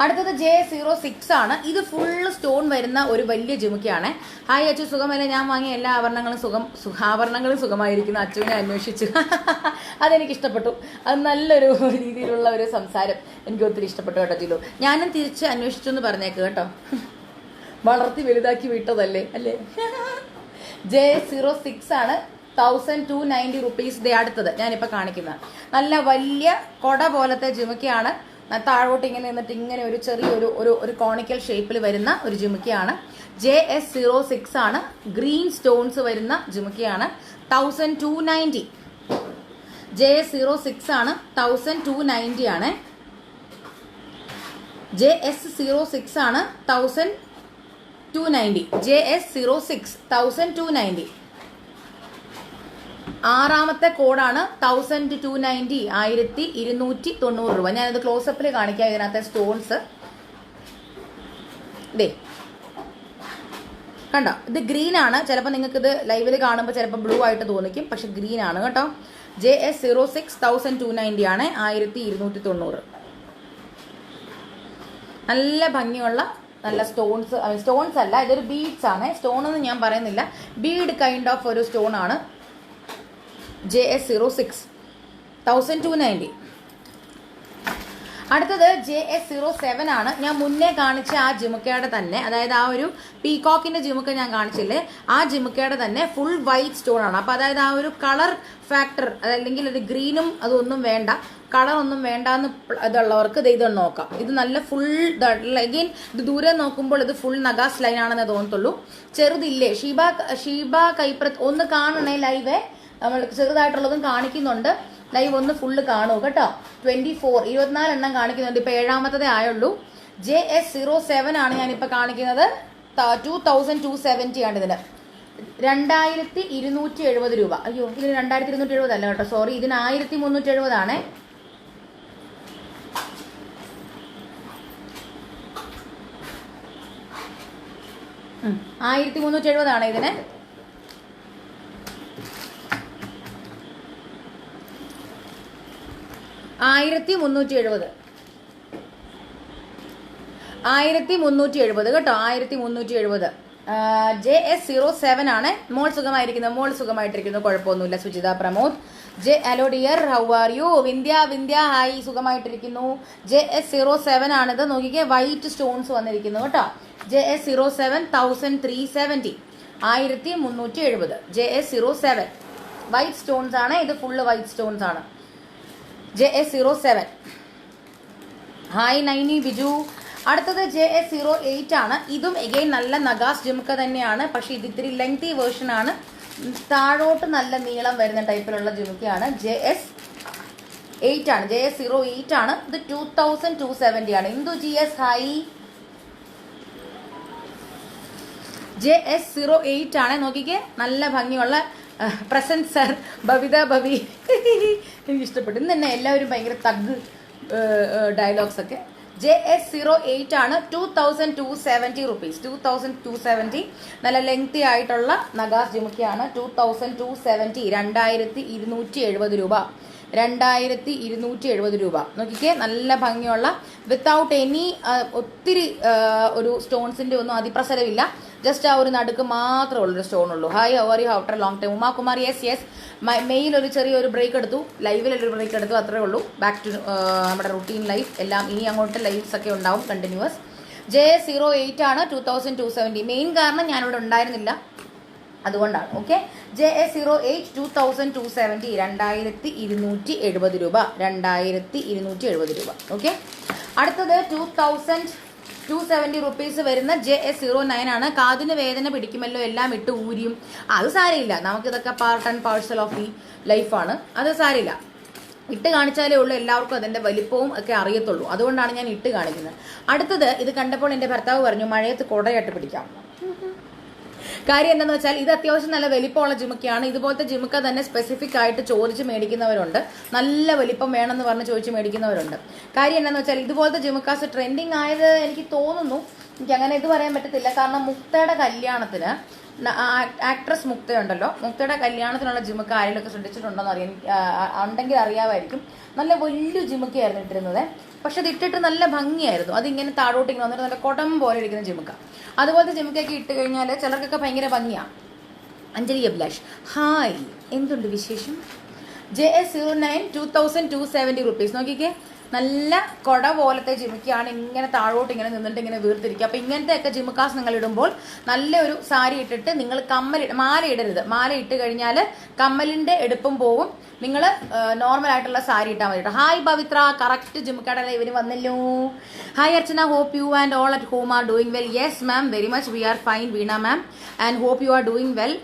Speaker 1: അടുത്തത് J06 ആണ്. ഇത് ഫുള്ള് സ്റ്റോൺ വരുന്ന ഒരു വലിയ ജിമുക്കയാണ്. ഹായ് അച്ചു, സുഖമല്ലേ? ഞാൻ വാങ്ങിയ എല്ലാ ആഭരണങ്ങളും സുഖമായിരിക്കുന്നു. അച്ചുവിനെ അന്വേഷിച്ചു. അതെനിക്ക് ഇഷ്ടപ്പെട്ടു. അത് നല്ലൊരു രീതിയിലുള്ള ഒരു സംസാരം എനിക്ക് ഒത്തിരി ഇഷ്ടപ്പെട്ടു കേട്ടോ ജിലു. ഞാനും തിരിച്ച് അന്വേഷിച്ചു എന്ന് പറഞ്ഞേക്ക് കേട്ടോ. വളർത്തി വലുതാക്കി വിട്ടതല്ലേ അല്ലേ? J06 ആണ്. 1290 rupees. അടുത്തത് ഞാനിപ്പോൾ കാണിക്കുന്നത് നല്ല വലിയ കൊട പോലത്തെ ജിമുക്കയാണ്. താഴോട്ട് ഇങ്ങനെ നിന്നിട്ട് ഇങ്ങനെ ഒരു ചെറിയൊരു ഒരു കോണിക്കൽ ഷേപ്പിൽ വരുന്ന ഒരു ജിമുക്കയാണ്. JS06 ആണ്. ഗ്രീൻ സ്റ്റോൺസ് വരുന്ന ജിമുക്കയാണ്. 1290. JS06 ആണ്. 1290 ആണ്. JS06 ആണ്. 1290. JS06 1290. ആറാമത്തെ കോഡാണ് 1290. 1290 രൂപ. ഞാനിത് ക്ലോസപ്പിൽ കാണിക്കാം. ഇതിനകത്തെ സ്റ്റോൺസ് ദേ കണ്ടോ, ഇത് ഗ്രീൻ ആണ്. ചിലപ്പോൾ നിങ്ങൾക്ക് ഇത് ലൈവിൽ കാണുമ്പോൾ ചിലപ്പോൾ ബ്ലൂ ആയിട്ട് തോന്നിക്കും, പക്ഷെ ഗ്രീൻ ആണ് കേട്ടോ. JS06 1290 ആണ്. 1290. നല്ല ഭംഗിയുള്ള നല്ല സ്റ്റോൺസ് അല്ല, ഇതൊരു ബീഡ്സ് ആണ്. സ്റ്റോൺ എന്ന് ഞാൻ പറയുന്നില്ല, ബീഡ് കൈൻഡ് ഓഫ് ഒരു സ്റ്റോൺ ആണ്. JS06 1290. അടുത്തത് JS07 ആണ്. ഞാൻ മുന്നേ കാണിച്ച ആ ജിമുക്കയുടെ തന്നെ, അതായത് ആ ഒരു പീകോക്കിന്റെ ജിമുക്ക ഞാൻ കാണിച്ചില്ലേ, ആ ജിമുക്കയുടെ തന്നെ ഫുൾ വൈറ്റ് സ്റ്റോൺ ആണ്. അപ്പൊ അതായത് ആ ഒരു കളർ ഫാക്ടർ, അതല്ലെങ്കിൽ ഒരു ഗ്രീനും അതൊന്നും വേണ്ട, കളർ ഒന്നും വേണ്ടാന്ന് ഇതുള്ളവർക്ക് ഇതൊന്ന് നോക്കാം. ഇത് നല്ല ഫുൾ അഗെയിൻ ഇത് ദൂരെ നോക്കുമ്പോൾ ഇത് ഫുൾ നഗാസ് ലൈൻ ആണെന്ന് തോന്നത്തുള്ളൂ. ചെറുതില്ലേ ഷീബ കൈപ്രത്ത് ഒന്ന് കാണണേ ലൈവ്. നമ്മൾ ചെറുതായിട്ടുള്ളതും കാണിക്കുന്നുണ്ട്. ലൈവ് ഒന്ന് ഫുള്ള് കാണൂ കേട്ടോ. 24 എണ്ണം കാണിക്കുന്നുണ്ട്. ഇപ്പൊ 7ാമത്തതേ ആയുള്ളൂ. JS07 ആണ് ഞാനിപ്പോ കാണിക്കുന്നത്. 2270 ആണ് ഇതിന്. 2270 രൂപ. അയ്യോ, ഇതിന് 2270 അല്ല കേട്ടോ, സോറി. ഇതിന് 1370 ആണേ. ഉം 1370 ആണ് ഇതിന്. $1370 കേട്ടോ. 1370. JS07 ആണ്. മോൾ സുഖമായിട്ടിരിക്കുന്നു. കുഴപ്പമൊന്നുമില്ല. Sujitha Pramod. Hello dear, how are U? Vindhya hi, സുഖമായിട്ടിരിക്കുന്നു. JS07 ആണിത്. നോക്കിക്കേ, വൈറ്റ് സ്റ്റോൺസ് വന്നിരിക്കുന്നു കേട്ടോ. JS07 1370. 1370. JS07 വൈറ്റ് സ്റ്റോൺസ് ആണ്. ഇത് ഫുള്ള് വൈറ്റ് സ്റ്റോൺസ് ആണ്. JS07. ഹായ് നൈനി ബിജു. അടുത്തത് JS08 ആണ്. ഇതും എഗെയിൻ നല്ല നഗാസ് ജിമുക്ക തന്നെയാണ്, പക്ഷെ ഇത് ഇത്തിരി ലെങ്തി വേർഷൻ ആണ്. താഴോട്ട് നല്ല നീളം വരുന്ന ടൈപ്പിലുള്ള ജിമുക്കയാണ്. JS08 ആണ്. JS08 ആണ്. ഇത് 2270 ആണ്. Indu GS hi. JS08 ആണ്. നോക്കിക്കേ, നല്ല ഭംഗിയുള്ള പ്രസന്റ് സർ, ബബിത ബബി. എനിക്ക് ഇഷ്ടപ്പെട്ടു. ഇന്ന് തന്നെ എല്ലാവരും ഭയങ്കര തഗ് ഡയലോഗ്സ് ഒക്കെ. JS08 ആണ്. 2270 rupees. 2270. നല്ല ലെങ്തി ആയിട്ടുള്ള നഗാസ് ജിമുക്കയാണ്. 2270. 2270 രൂപ. 2270 രൂപ. നോക്കിക്കേ, നല്ല ഭംഗിയുള്ള വിത്തൗട്ട് എനി ഒത്തിരി ഒരു സ്റ്റോൺസിന്റെ ഒന്നും അതിപ്രസരമില്ല. ജസ്റ്റ് ആ ഒരു നടുക്ക് മാത്രമേ ഉള്ളൊരു സ്റ്റോൺ ഉള്ളൂ. Hi, how are you after long time? Umakumar yes. മെയിൽ ഒരു ചെറിയൊരു ബ്രേക്ക് എടുത്തു, ലൈവിലൊരു ബ്രേക്ക് എടുത്തു, അത്രേ ഉള്ളൂ. ബാക്ക് ടു നമ്മുടെ റുട്ടീൻ ലൈഫ്. എല്ലാം ഇനി അങ്ങോട്ട് ലൈവ്സ് ഒക്കെ ഉണ്ടാവും കണ്ടിന്യൂസ്. JS08 ആണ്. 2270. മെയിൻ കാരണം ഞാനിവിടെ ഉണ്ടായിരുന്നില്ല, അതുകൊണ്ടാണ്. ഓക്കെ. JS08 2270. 2270 രൂപ. 2270 രൂപ. ഓക്കെ. അടുത്തത് 2270 rupees വരുന്ന JS09 ആണ്. കാതിന് വേദന പിടിക്കുമല്ലോ, എല്ലാം ഇട്ട് ഊരിയും. അത് സാരമില്ല, നമുക്കിതൊക്കെ part and parcel of the ലൈഫാണ്. അത് സാരമില്ല. ഇട്ട് കാണിച്ചാലേ ഉള്ളൂ എല്ലാവർക്കും അതിന്റെ വലിപ്പവും ഒക്കെ അറിയത്തുള്ളൂ. അതുകൊണ്ടാണ് ഞാൻ ഇട്ട് കാണിക്കുന്നത്. അടുത്തത് ഇത് കണ്ടപ്പോൾ എൻ്റെ ഭർത്താവ് പറഞ്ഞു, മഴയത്ത് കുടയായിട്ട് പിടിക്കാം. കാര്യം എന്താണെന്ന് വെച്ചാൽ ഇത് അത്യാവശ്യം നല്ല വലിപ്പമുള്ള ജിമുക്കയാണ്. ഇതുപോലത്തെ ജിമുക്ക തന്നെ സ്പെസിഫിക് ആയിട്ട് ചോദിച്ച് മേടിക്കുന്നവരുണ്ട്. നല്ല വലിപ്പം വേണമെന്ന് പറഞ്ഞ് ചോദിച്ച് മേടിക്കുന്നവരുണ്ട്. കാര്യം എന്താണെന്ന് വെച്ചാൽ ഇതുപോലത്തെ ജിമുക്കാസ് ട്രെൻഡിങ് ആയത് എനിക്ക് തോന്നുന്നു, എനിക്ക് അങ്ങനെ ഇത് പറയാൻ പറ്റത്തില്ല. കാരണം മുക്തയുടെ കല്യാണത്തിന് ആക്ട്രസ് മുക്തയുണ്ടല്ലോ, മുക്തയുടെ കല്യാണത്തിനുള്ള ജിമുക്ക ആരെങ്കിലുമൊക്കെ ശ്രദ്ധിച്ചിട്ടുണ്ടോ എന്ന് ഉണ്ടെങ്കിൽ അറിയാമായിരിക്കും. നല്ല വലിയ ജിമുക്കയായിരുന്നു ഇട്ടിരുന്നത്. പക്ഷെ അത് ഇട്ടിട്ട് നല്ല ഭംഗിയായിരുന്നു. അതിങ്ങനെ താഴോട്ട് ഇങ്ങനെ വന്നിട്ട് നല്ല കുടം പോലെ ഇരിക്കുന്ന ജിമുക്ക. അതുപോലത്തെ ജിമുക്കൊക്കെ ഇട്ട് കഴിഞ്ഞാൽ ചിലർക്കൊക്കെ ഭയങ്കര ഭംഗിയാണ്. അഞ്ജലി അഭിലാഷ്, ഹായ്, എന്തുണ്ട് വിശേഷം? JS09 2270 rupees. നോക്കിക്കേ, നല്ല കൊട പോലത്തെ ജിമുക്കിയാണ്. ഇങ്ങനെ താഴോട്ട് ഇങ്ങനെ നിന്നിട്ട് ഇങ്ങനെ വീർത്തിരിക്കുക. അപ്പൊ ഇങ്ങനത്തെയൊക്കെ ജിമുക്കാസ് നിങ്ങൾ ഇടുമ്പോൾ നല്ലൊരു സാരി ഇട്ടിട്ട് നിങ്ങൾ മാല ഇടരുത്. മാല ഇട്ട് കഴിഞ്ഞാൽ കമ്മലിന്റെ എടുപ്പും പോവും. നിങ്ങൾ നോർമൽ ആയിട്ടുള്ള സാരി ഇട്ടാൽ മതി കേട്ടോ. ഹായ് പവിത്ര, കറക്റ്റ് ജിമുക്കയുടെ ഇവര് വന്നല്ലോ. Hi Archana, hope you and all at home are doing well. Yes ma'am, very much we are fine Veena ma'am, and hope you are doing well.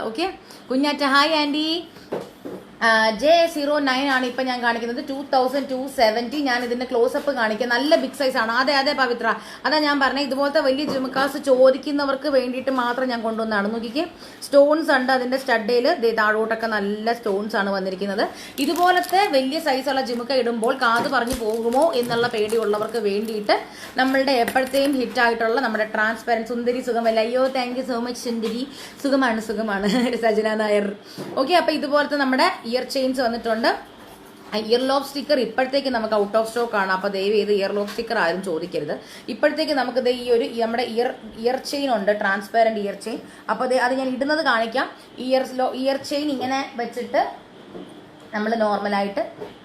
Speaker 1: Okay Kunjatta, hi aunty. JS09 ആണ് ഇപ്പൊ ഞാൻ കാണിക്കുന്നത്. 2270. ഞാൻ ഇതിന്റെ ക്ലോസപ്പ് കാണിക്കാം. നല്ല ബിഗ് സൈസ് ആണ്. അതെ പവിത്ര, അതാ ഞാൻ പറഞ്ഞത്. ഇതുപോലത്തെ വലിയ ജിമുക്കാസ് ചോദിക്കുന്നവർക്ക് വേണ്ടിയിട്ട് മാത്രം ഞാൻ കൊണ്ടുവന്നതാണ്. നോക്കിക്കേ, സ്റ്റോൺസ് ഉണ്ട് അതിന്റെ സ്റ്റഡേല്. താഴോട്ടൊക്കെ നല്ല സ്റ്റോൺസ് ആണ് വന്നിരിക്കുന്നത്. ഇതുപോലത്തെ വലിയ സൈസുള്ള ജിമുക്ക ഇടുമ്പോൾ കാത് പറഞ്ഞു പോകുമോ എന്നുള്ള പേടിയുള്ളവർക്ക് വേണ്ടിയിട്ട് നമ്മളുടെ എപ്പോഴത്തെയും ഹിറ്റ് ആയിട്ടുള്ള നമ്മുടെ ട്രാൻസ്പെറൻറ്റ് സുന്ദരി സുഖമല്ല. അയ്യോ താങ്ക് യു സോ മച്ച് സുന്ദരി. സുഖമാണ് സജന നായർ. ഓക്കെ, അപ്പൊ ഇതുപോലത്തെ നമ്മുടെ ഇയർ ചെയിൻസ് വന്നിട്ടുണ്ട്. ഇയർ ലോബ് സ്റ്റിക്കർ ഇപ്പോഴത്തേക്ക് നമുക്ക് ഔട്ട് ഓഫ് സ്റ്റോക്ക് ആണ്. അപ്പോൾ ദയവ് ചെയ്ത് ഇയർ ലോബ് സ്റ്റിക്കർ ആരും ചോദിക്കരുത്. ഇപ്പോഴത്തേക്ക് നമുക്ക് ഈ ഒരു നമ്മുടെ ഇയർ ചെയിൻ ഉണ്ട്, ട്രാൻസ്പെറൻറ്റ് ഇയർ ചെയിൻ. അപ്പോൾ അത് ഞാൻ ഇടുന്നത് കാണിക്കാം. ഇയർ ചെയിൻ ഇങ്ങനെ വെച്ചിട്ട് നമ്മൾ നോർമലായിട്ട്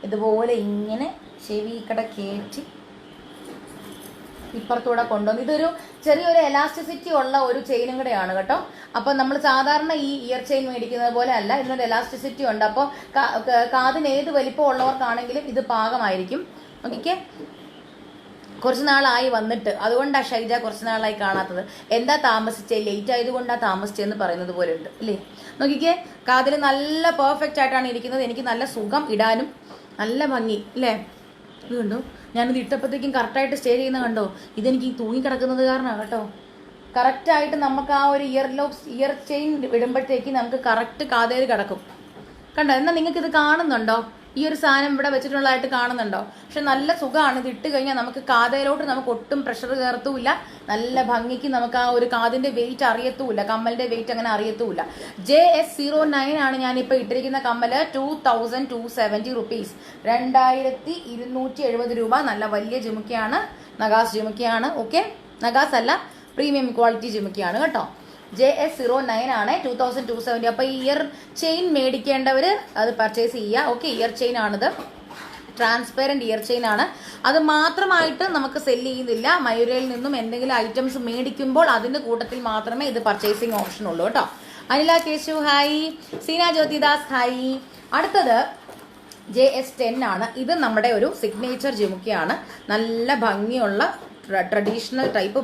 Speaker 1: ഇതുപോലെ ഇങ്ങനെ ചെവിക്കട കയറ്റി ഇപ്പുറത്തൂടെ കൊണ്ടുവന്ന് ഇതൊരു ചെറിയൊരു എലാസ്റ്റിസിറ്റി ഉള്ള ഒരു ചെയിനും കൂടെയാണ് കേട്ടോ. അപ്പൊ നമ്മൾ സാധാരണ ഈ ഇയർ ചെയിൻ മേടിക്കുന്നത് പോലെ അല്ല, ഇതിനൊരു എലാസ്റ്റിസിറ്റി ഉണ്ട്. അപ്പോൾ കാതിന് ഏത് വലിപ്പം ഉള്ളവർക്കാണെങ്കിലും ഇത് പാകമായിരിക്കും. നോക്കിക്കേ, കുറച്ച് നാളായി വന്നിട്ട്, അതുകൊണ്ടാണ് ഷൈജ കുറച്ച് നാളായി കാണാത്തത്. എന്താ താമസിച്ചേ? ലേറ്റ് ആയതുകൊണ്ടാണ് താമസിച്ചെന്ന് പറയുന്നത് പോലെ ഉണ്ട് അല്ലേ. നോക്കിക്കേ, കാതിൽ നല്ല പെർഫെക്റ്റ് ആയിട്ടാണ് ഇരിക്കുന്നത്. എനിക്ക് നല്ല സുഖം ഇടാനും നല്ല ഭംഗി അല്ലേ. ഇത് കണ്ടോ, ഞാനിത് ഇട്ടപ്പോഴത്തേക്കും കറക്റ്റായിട്ട് സ്റ്റേ ചെയ്യുന്ന കണ്ടോ. ഇതെനിക്ക് ഈ തൂങ്ങിക്കിടക്കുന്നത് കാരണമാണ് കേട്ടോ. കറക്റ്റായിട്ട് നമുക്ക് ആ ഒരു ഇയർ ചെയിൻ ഇടുമ്പോഴത്തേക്ക് നമുക്ക് കറക്റ്റ് കാതേൽ കിടക്കും. കണ്ടോ? എന്നാൽ നിങ്ങൾക്ക് ഇത് കാണുന്നുണ്ടോ? ഈ ഒരു സാധനം ഇവിടെ വെച്ചിട്ടുള്ളതായിട്ട് കാണുന്നുണ്ടോ? പക്ഷെ നല്ല സുഖമാണ്. ഇത് ഇട്ട് കഴിഞ്ഞാൽ നമുക്ക് കാതയിലോട്ട് നമുക്ക് ഒട്ടും പ്രഷർ കയറത്തുമില്ല. നല്ല ഭംഗിക്ക് നമുക്ക് ആ ഒരു കാതിന്റെ വെയിറ്റ് അറിയത്തുമില്ല, കമ്മലിന്റെ വെയിറ്റ് അങ്ങനെ അറിയത്തുമില്ല. JS09 ആണ് ഞാനിപ്പോൾ ഇട്ടിരിക്കുന്ന കമ്മല്. 2270 റുപ്പീസ്, 2270 രൂപ. നല്ല വലിയ ജിമുക്കയാണ്, നഗാസ് ജിമുക്കയാണ്. ഓക്കെ, നഗാസ് അല്ല, പ്രീമിയം ക്വാളിറ്റി ജിമുക്കയാണ് കേട്ടോ. JS09 ആണ്, 2270. അപ്പൊ ഇയർ ചെയിൻ മേടിക്കേണ്ടവർ അത് പർച്ചേസ് ചെയ്യുക. ഓക്കെ, ഇയർ ചെയിൻ ആണിത്, ട്രാൻസ്പെറൻറ്റ് ഇയർ ചെയിൻ ആണ്. അത് മാത്രമായിട്ട് നമുക്ക് സെല് ചെയ്യുന്നില്ല. മയൂരയിൽ നിന്നും എന്തെങ്കിലും ഐറ്റംസ് മേടിക്കുമ്പോൾ അതിന്റെ കൂട്ടത്തിൽ മാത്രമേ ഇത് പർച്ചേസിങ് ഓപ്ഷൻ ഉള്ളൂ കേട്ടോ. അനില കേശു ഹായ്. സീന ജ്യോതിദാസ് ഹായ്. അടുത്തത് JS10 ആണ്. ഇത് നമ്മുടെ ഒരു സിഗ്നേച്ചർ ജിമുക്കയാണ്. നല്ല ഭംഗിയുള്ള ട്രഡീഷണൽ ടൈപ്പ്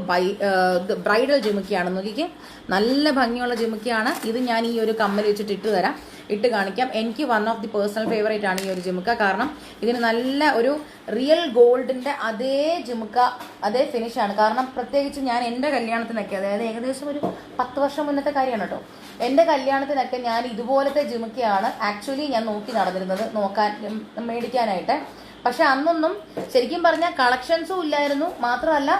Speaker 1: ബ്രൈഡൽ ജിമുക്കയാണ്. നോക്കിക്ക്, നല്ല ഭംഗിയുള്ള ജിമുക്കയാണ്. ഇത് ഞാൻ ഈ ഒരു കമ്മൽ വെച്ചിട്ട് ഇട്ട് കാണിക്കാം. എനിക്ക് one of the personal favourite ആണ് ഈ ഒരു ജിമുക്ക. കാരണം ഇതിന് നല്ല ഒരു റിയൽ ഗോൾഡിന്റെ അതേ ജിമുക്ക, അതേ ഫിനിഷാണ്. കാരണം പ്രത്യേകിച്ച് ഞാൻ എൻ്റെ കല്യാണത്തിനൊക്കെ, അതായത് ഏകദേശം ഒരു 10 വർഷം മുന്നത്തെ കാര്യമാണ് കേട്ടോ, എൻ്റെ കല്യാണത്തിനൊക്കെ ഞാൻ ഇതുപോലത്തെ ജിമുക്കയാണ് ആക്ച്വലി ഞാൻ നോക്കി നടന്നിരുന്നത്, മേടിക്കാനായിട്ട്. പക്ഷെ അന്നൊന്നും ശരിക്കും പറഞ്ഞാൽ കളക്ഷൻസും ഇല്ലായിരുന്നു. മാത്രമല്ല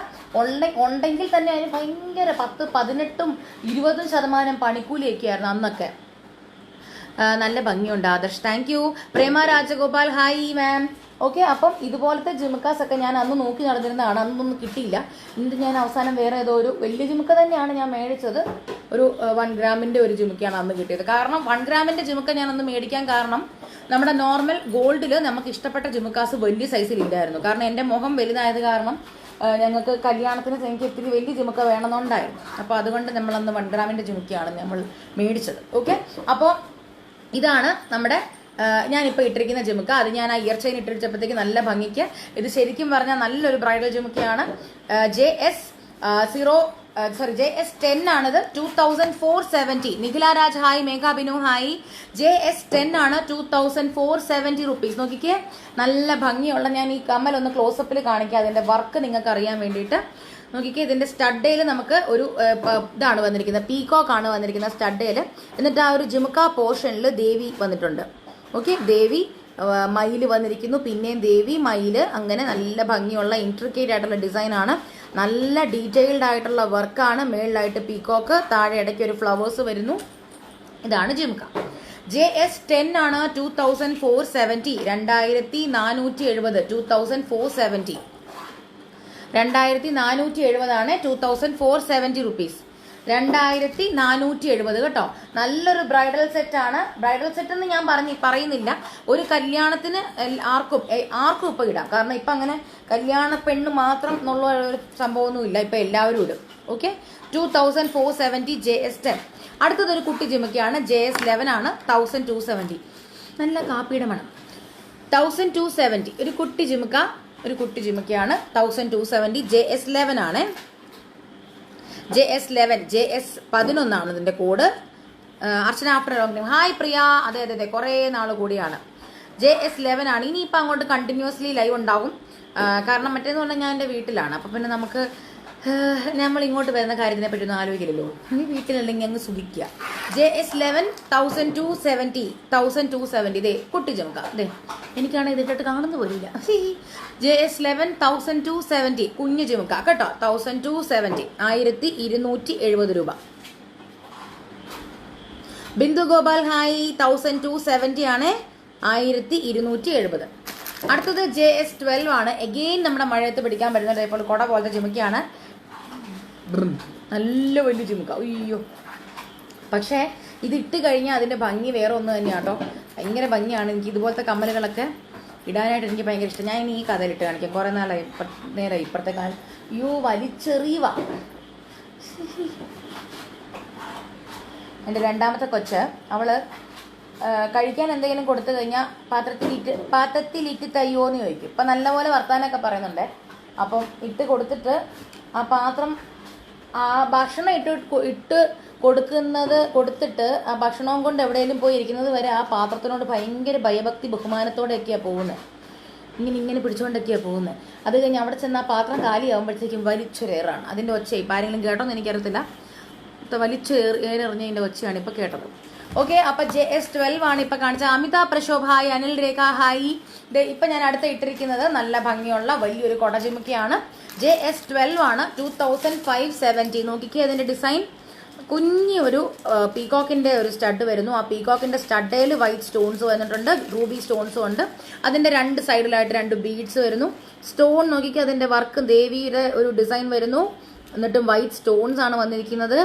Speaker 1: ഉണ്ടെങ്കിൽ തന്നെ അതിന് ഭയങ്കര 10, 18, 20% പണിക്കൂലിയൊക്കെ ആയിരുന്നു അന്നൊക്കെ. നല്ല ഭംഗിയുണ്ട് Adarsh, thank you. Prema Rajagopal hi ma'am. Okay, അപ്പം ഇതുപോലത്തെ ജിമുക്കാസ് ഒക്കെ ഞാൻ അന്ന് നോക്കി നടന്നിരുന്നതാണ്. അന്നൊന്നും കിട്ടിയില്ല. എന്നിട്ട് ഞാൻ അവസാനം വേറെ ഏതോ ഒരു വലിയ ജിമുക്ക തന്നെയാണ് ഞാൻ മേടിച്ചത്. ഒരു 1 ഗ്രാമിന്റെ ഒരു ജിമുക്കയാണ് അന്ന് കിട്ടിയത്. കാരണം 1 ഗ്രാമിന്റെ ജിമുക്ക ഞാൻ അന്ന് മേടിക്കാൻ കാരണം നമ്മുടെ നോർമൽ ഗോൾഡിൽ നമുക്ക് ഇഷ്ടപ്പെട്ട ജിമുക്കാസ് വലിയ സൈസിൽ ഇല്ലായിരുന്നു. കാരണം എൻ്റെ മുഖം വലുതായത് കാരണം ഞങ്ങൾക്ക് കല്യാണത്തിന് എനിക്ക് ഇത്തിരി വലിയ ജിമുക്ക വേണമെന്നുണ്ടായിരുന്നു. അപ്പോൾ അതുകൊണ്ട് നമ്മളന്ന് 1 ഗ്രാമിന്റെ ജിമുക്കയാണ് നമ്മൾ മേടിച്ചത്. ഓക്കെ, അപ്പോൾ ഇതാണ് നമ്മുടെ ഞാനിപ്പോൾ ഇട്ടിരിക്കുന്ന ജിമുക്ക. അത് ഞാൻ ആ ഇയർ ചെയിൻ ഇട്ടിരിച്ചപ്പോഴത്തേക്ക് നല്ല ഭംഗിക്ക്. ഇത് ശരിക്കും പറഞ്ഞാൽ നല്ലൊരു ബ്രൈഡൽ ജിമുക്കയാണ്. JS10 ആണിത്. 2470. നിഖില രാജ് ഹായ്. മേഘ ബിനു ഹായ്. JS10 ആണ്, 2470 റുപ്പീസ്. നോക്കിക്കേ, നല്ല ഭംഗിയുള്ള, ഞാൻ ഈ കമ്മൽ ഒന്ന് ക്ലോസപ്പിൽ കാണിക്കാം, അതിന്റെ വർക്ക് നിങ്ങൾക്ക് അറിയാൻ വേണ്ടിയിട്ട്. നോക്കിക്കേ, ഇതിന്റെ സ്റ്റഡേല് നമുക്ക് ഒരു ഇതാണ് വന്നിരിക്കുന്നത്, പീകോക്ക് ആണ് വന്നിരിക്കുന്നത് സ്റ്റഡേല്. എന്നിട്ട് ആ ഒരു ജിമുക്ക പോർഷനിൽ ദേവി വന്നിട്ടുണ്ട്. ഓക്കെ, ദേവി മയില് വന്നിരിക്കുന്നു, പിന്നെയും ദേവി, മയില്, അങ്ങനെ നല്ല ഭംഗിയുള്ള ഇൻട്രിക്കേറ്റ് ആയിട്ടുള്ള ഡിസൈൻ ആണ്. നല്ല ഡീറ്റെയിൽഡ് ആയിട്ടുള്ള വർക്കാണ്. മേളിലായിട്ട് പീക്കോക്ക്, താഴെ ഇടയ്ക്ക് ഒരു ഫ്ലവേഴ്സ് വരുന്നു. ഇതാണ് ജിംക. JS10 ആണ് 2470, 2470, 2470, 2470 ആണ് 2470 റുപ്പീസ്, 2470 കേട്ടോ. നല്ലൊരു ബ്രൈഡൽ സെറ്റ് ആണ്. ബ്രൈഡൽ സെറ്റ് എന്ന് ഞാൻ പറയുന്നില്ല, ഒരു കല്യാണത്തിന് ആർക്കും ഇപ്പൊ ഇടാം. കാരണം ഇപ്പൊ അങ്ങനെ കല്യാണ പെണ്ണ് മാത്രം എന്നുള്ള ഒരു സംഭവമൊന്നുമില്ല, ഇപ്പൊ എല്ലാവരും ഇടും. Okay, 2470 JS10. അടുത്തതൊരു കുട്ടി ജിമിക്കയാണ്, JS11 ആണ് 1270. നല്ല കാപ്പിയുടെ മണം. 1270 ഒരു കുട്ടി ജിമിക്കയാണ്, 1270. JS11 ആണ്. JS11 ആണ് ഇതിന്റെ കോഡ്. അർച്ചന ആഫ്റ്റർ ലോങ് ടൈം. ഹായ് പ്രിയ. അതെ കുറേ നാൾ കൂടിയാണ്. JS11 ആണ്. ഇനിയിപ്പോൾ അങ്ങോട്ട് കണ്ടിന്യൂസ്ലി ലൈവ് ഉണ്ടാകും. കാരണം മറ്റേന്ന് പറഞ്ഞാൽ ഞാൻ എൻ്റെ വീട്ടിലാണ്. അപ്പം പിന്നെ നമുക്ക് നമ്മൾ ഇങ്ങോട്ട് വരുന്ന കാര്യത്തിനെ പറ്റി ഒന്നും ആലോചിക്കില്ലല്ലോ. ഈ വീട്ടിലല്ലെങ്കിൽ അങ്ങ് സുഖിക്കുക. JS11 1270. ഇതേ കുട്ടി ചുമക്ക. അതെ, എനിക്കാണ് ഇതിട്ടിട്ട് കാണുന്ന പോലില്ല. JS11 1270 കുഞ്ഞു ചുമക്ക കേട്ടോ. 1270, 1270 രൂപ. ബിന്ദു ഗോപാൽ ഹായ്. 1270 ആണ്, 1270. അടുത്തത് JS12 ആണ്. എഗെയിൻ നമ്മുടെ മഴയത്ത് പിടിക്കാൻ പറ്റുന്ന ടൈപ്പോൾ കൊട പോലത്തെ ജിമിക്കയാണ്. നല്ല വലിയ ജിമിക്ക. അയ്യോ, പക്ഷേ ഇത് ഇട്ട് കഴിഞ്ഞാൽ അതിൻ്റെ ഭംഗി വേറെ ഒന്ന് തന്നെയാണ് കേട്ടോ. ഭയങ്കര ഭംഗിയാണ്. എനിക്ക് ഇതുപോലത്തെ കമ്മലുകളൊക്കെ ഇടാനായിട്ട് എനിക്ക് ഭയങ്കര ഇഷ്ടം. ഞാൻ ഇനി ഈ കഥയിലിട്ട് കാണിക്കാം. കുറേ നാളായി നേരം ഇപ്പുറത്തെ കാലം. അയ്യോ, വലിച്ചെറിയുക. എൻ്റെ രണ്ടാമത്തെ കൊച്ച്, അവള് കഴിക്കാൻ എന്തെങ്കിലും കൊടുത്തു കഴിഞ്ഞാൽ പാത്രത്തിലിട്ട് തയ്യോന്ന് ചോദിക്കും. ഇപ്പം നല്ലപോലെ വർത്താനൊക്കെ പറയുന്നുണ്ട്. അപ്പം ഇട്ട് കൊടുത്തിട്ട് ആ പാത്രം, ആ ഭക്ഷണം ഇട്ട് കൊടുത്തിട്ട് ആ ഭക്ഷണവും കൊണ്ട് എവിടെയെങ്കിലും പോയി ഇരിക്കുന്നത് വരെ ആ പാത്രത്തിനോട് ഭയങ്കര ഭയഭക്തി ബഹുമാനത്തോടെയൊക്കെയാണ് പോകുന്നത്. ഇങ്ങനെ പിടിച്ചുകൊണ്ടൊക്കെയാണ് പോകുന്നത്. അത് കഴിഞ്ഞ് അവിടെ ചെന്ന് ആ പാത്രം കാലിയാകുമ്പോഴത്തേക്കും വലിച്ചൊരേറാണ്. അതിൻ്റെ ഒച്ച ഇപ്പം ആരെങ്കിലും കേട്ടോന്ന് എനിക്കറിയത്തില്ല. വലിച്ചു ഏറിഞ്ഞതിൻ്റെ ഒച്ചയാണ് ഇപ്പം കേട്ടത്. ഓക്കെ, അപ്പം JS12 ആണ് ഇപ്പം കാണിച്ചത്. അമിത പ്രശോഭ ഹായ്. അനിൽ രേഖ ഹായ്. ഇപ്പം ഞാൻ അടുത്ത ഇട്ടിരിക്കുന്നത് നല്ല ഭംഗിയുള്ള വലിയൊരു കൊടജിമുക്കയാണ്. JS12 ആണ്, 2570. നോക്കിക്കേ അതിൻ്റെ ഡിസൈൻ. കുഞ്ഞൊരു പീകോക്കിൻ്റെ ഒരു സ്റ്റഡ് വരുന്നു. ആ പീകോക്കിൻ്റെ സ്റ്റഡേൽ വൈറ്റ് സ്റ്റോൺസ് വന്നിട്ടുണ്ട്, റൂബി സ്റ്റോൺസും ഉണ്ട്. അതിൻ്റെ രണ്ട് സൈഡിലായിട്ട് 2 ബീഡ്സ് വരുന്നു. സ്റ്റോൺ നോക്കിക്കേ, അതിൻ്റെ വർക്ക് ദേവിയുടെ ഒരു ഡിസൈൻ വരുന്നു. എന്നിട്ടും വൈറ്റ് സ്റ്റോൺസ് ആണ് വന്നിരിക്കുന്നത്.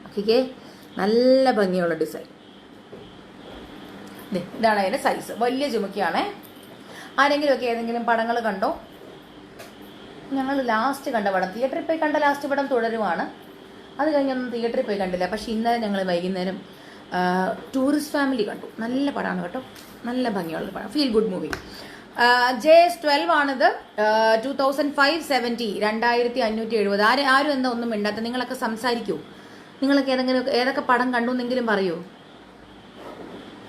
Speaker 1: ഓക്കെ, നല്ല ഭംഗിയുള്ള ഡിസൈൻ. ഇതാണ് അതിൻ്റെ സൈസ്. വലിയ ചുമക്കിയാണേ. ആരെങ്കിലുമൊക്കെ ഏതെങ്കിലും പടങ്ങൾ കണ്ടോ? ഞങ്ങൾ ലാസ്റ്റ് കണ്ട പടം, തിയേറ്ററിൽ പോയി കണ്ട ലാസ്റ്റ് പടം തുടരുവാണ്. അത് കഴിഞ്ഞൊന്നും തിയേറ്ററിൽ പോയി കണ്ടില്ല. പക്ഷെ ഇന്നലെ ഞങ്ങൾ വൈകുന്നേരം ടൂറിസ്റ്റ് ഫാമിലി കണ്ടു. നല്ല പടമാണ് കേട്ടോ, നല്ല ഭംഗിയുള്ള പടം, ഫീൽ ഗുഡ് മൂവി. JS12 ആണിത്, 2570, 2570. ആരും എന്താ ഒന്നും മിണ്ടാത്ത? നിങ്ങളൊക്കെ സംസാരിക്കൂ. നിങ്ങളൊക്കെ ഏതൊക്കെ പടം കണ്ടു എന്നെങ്കിലും പറയൂ.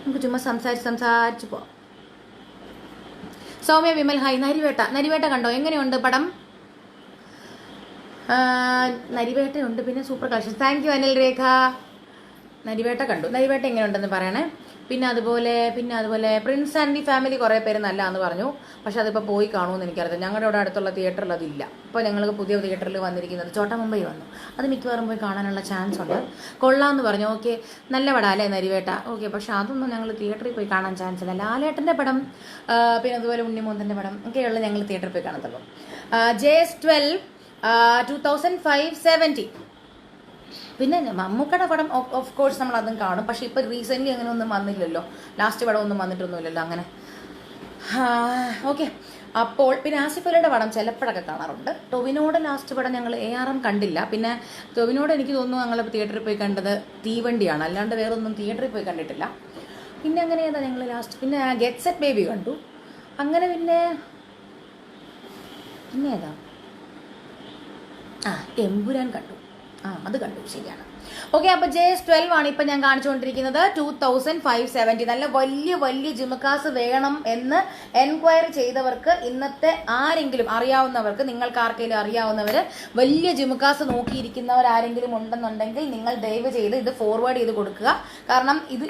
Speaker 1: നമുക്ക് ചുമ്മാ സംസാരിച്ച് പോവാം. സൗമ്യ വിമൽ ഹായ്. നരിവേട്ട കണ്ടോ? എങ്ങനെയുണ്ട് പടം? നരിവേട്ടയുണ്ട്, പിന്നെ super collection. Thank you Anil Rekha. Narivetta കണ്ടു. നരിവേട്ട എങ്ങനെയുണ്ടെന്ന് പറയണേ. പിന്നെ അതുപോലെ പ്രിൻസ് ആൻഡ് ദി ഫാമിലി കുറേ പേര് നല്ലതാണെന്ന് പറഞ്ഞു. പക്ഷെ അതിപ്പോൾ പോയി കാണുമെന്ന് എനിക്കറിയാം. ഞങ്ങളുടെ ഇവിടെ അടുത്തുള്ള തിയേറ്ററിൽ അതില്ല. ഇപ്പോൾ ഞങ്ങൾക്ക് പുതിയ തിയേറ്ററിൽ വന്നിരിക്കുന്നത് ചോട്ടാ മുംബൈ വന്നു. അത് മിക്കവാറും പോയി കാണാനുള്ള ചാൻസ് ഉണ്ട്. കൊള്ളാമെന്ന് പറഞ്ഞു. ഓക്കെ, നല്ല പടം അല്ലേ നരിവേട്ട? ഓക്കെ, പക്ഷെ അതൊന്നും ഞങ്ങൾ തിയേറ്ററിൽ പോയി കാണാൻ ചാൻസ് ഇല്ല. ലാലേട്ടൻ്റെ പടം, പിന്നെ അതുപോലെ ഉണ്ണിമൂന്തൻ്റെ പടം ഒക്കെയുള്ള ഞങ്ങൾ തിയേറ്ററിൽ പോയി കാണത്തുള്ളൂ. JS12 2570. പിന്നെ മമ്മൂക്കയുടെ പടം ഓഫ് കോഴ്സ് നമ്മൾ അതും കാണും. പക്ഷെ ഇപ്പം റീസെൻ്റ്ലി അങ്ങനെ ഒന്നും വന്നില്ലല്ലോ. ലാസ്റ്റ് പടം ഒന്നും വന്നിട്ടൊന്നുമില്ലല്ലോ അങ്ങനെ. ഓക്കെ, അപ്പോൾ പിന്നെ ആസിഫ് അലിയുടെ പടം ചിലപ്പോഴൊക്കെ കാണാറുണ്ട്. ടൊവിനോയുടെ ലാസ്റ്റ് പടം ഞങ്ങൾ ARM കണ്ടില്ല. പിന്നെ ടൊവിനോട് എനിക്ക് തോന്നുന്നു ഞങ്ങൾ തിയേറ്ററിൽ പോയി കണ്ടത് തീവണ്ടിയാണ്, അല്ലാണ്ട് വേറെ ഒന്നും തിയേറ്ററിൽ പോയി കണ്ടിട്ടില്ല. പിന്നെ അങ്ങനെ ഏതാ ഞങ്ങൾ ലാസ്റ്റ്? പിന്നെ ഗെറ്റ് സെറ്റ് ബേബി കണ്ടു. അങ്ങനെ പിന്നെ ഏതാ? എമ്പുരാൻ കണ്ടു. അത് കണ്ടു, ശരിയാണ്. ഓക്കെ, അപ്പോൾ JS12 ആണ് ഇപ്പം ഞാൻ കാണിച്ചുകൊണ്ടിരിക്കുന്നത്. 2570. നല്ല വലിയ ജിമുക്കാസ് വേണം എന്ന് എൻക്വയറി ചെയ്തവർക്ക്, ഇന്നത്തെ ആരെങ്കിലും അറിയാവുന്നവർക്ക്, നിങ്ങൾക്ക് ആർക്കെങ്കിലും അറിയാവുന്നവർ വലിയ ജിമുക്കാസ് നോക്കിയിരിക്കുന്നവർ ആരെങ്കിലും ഉണ്ടെന്നുണ്ടെങ്കിൽ നിങ്ങൾ ദയവ് ചെയ്ത് ഇത് ഫോർവേഡ് ചെയ്ത് കൊടുക്കുക. കാരണം ഇത്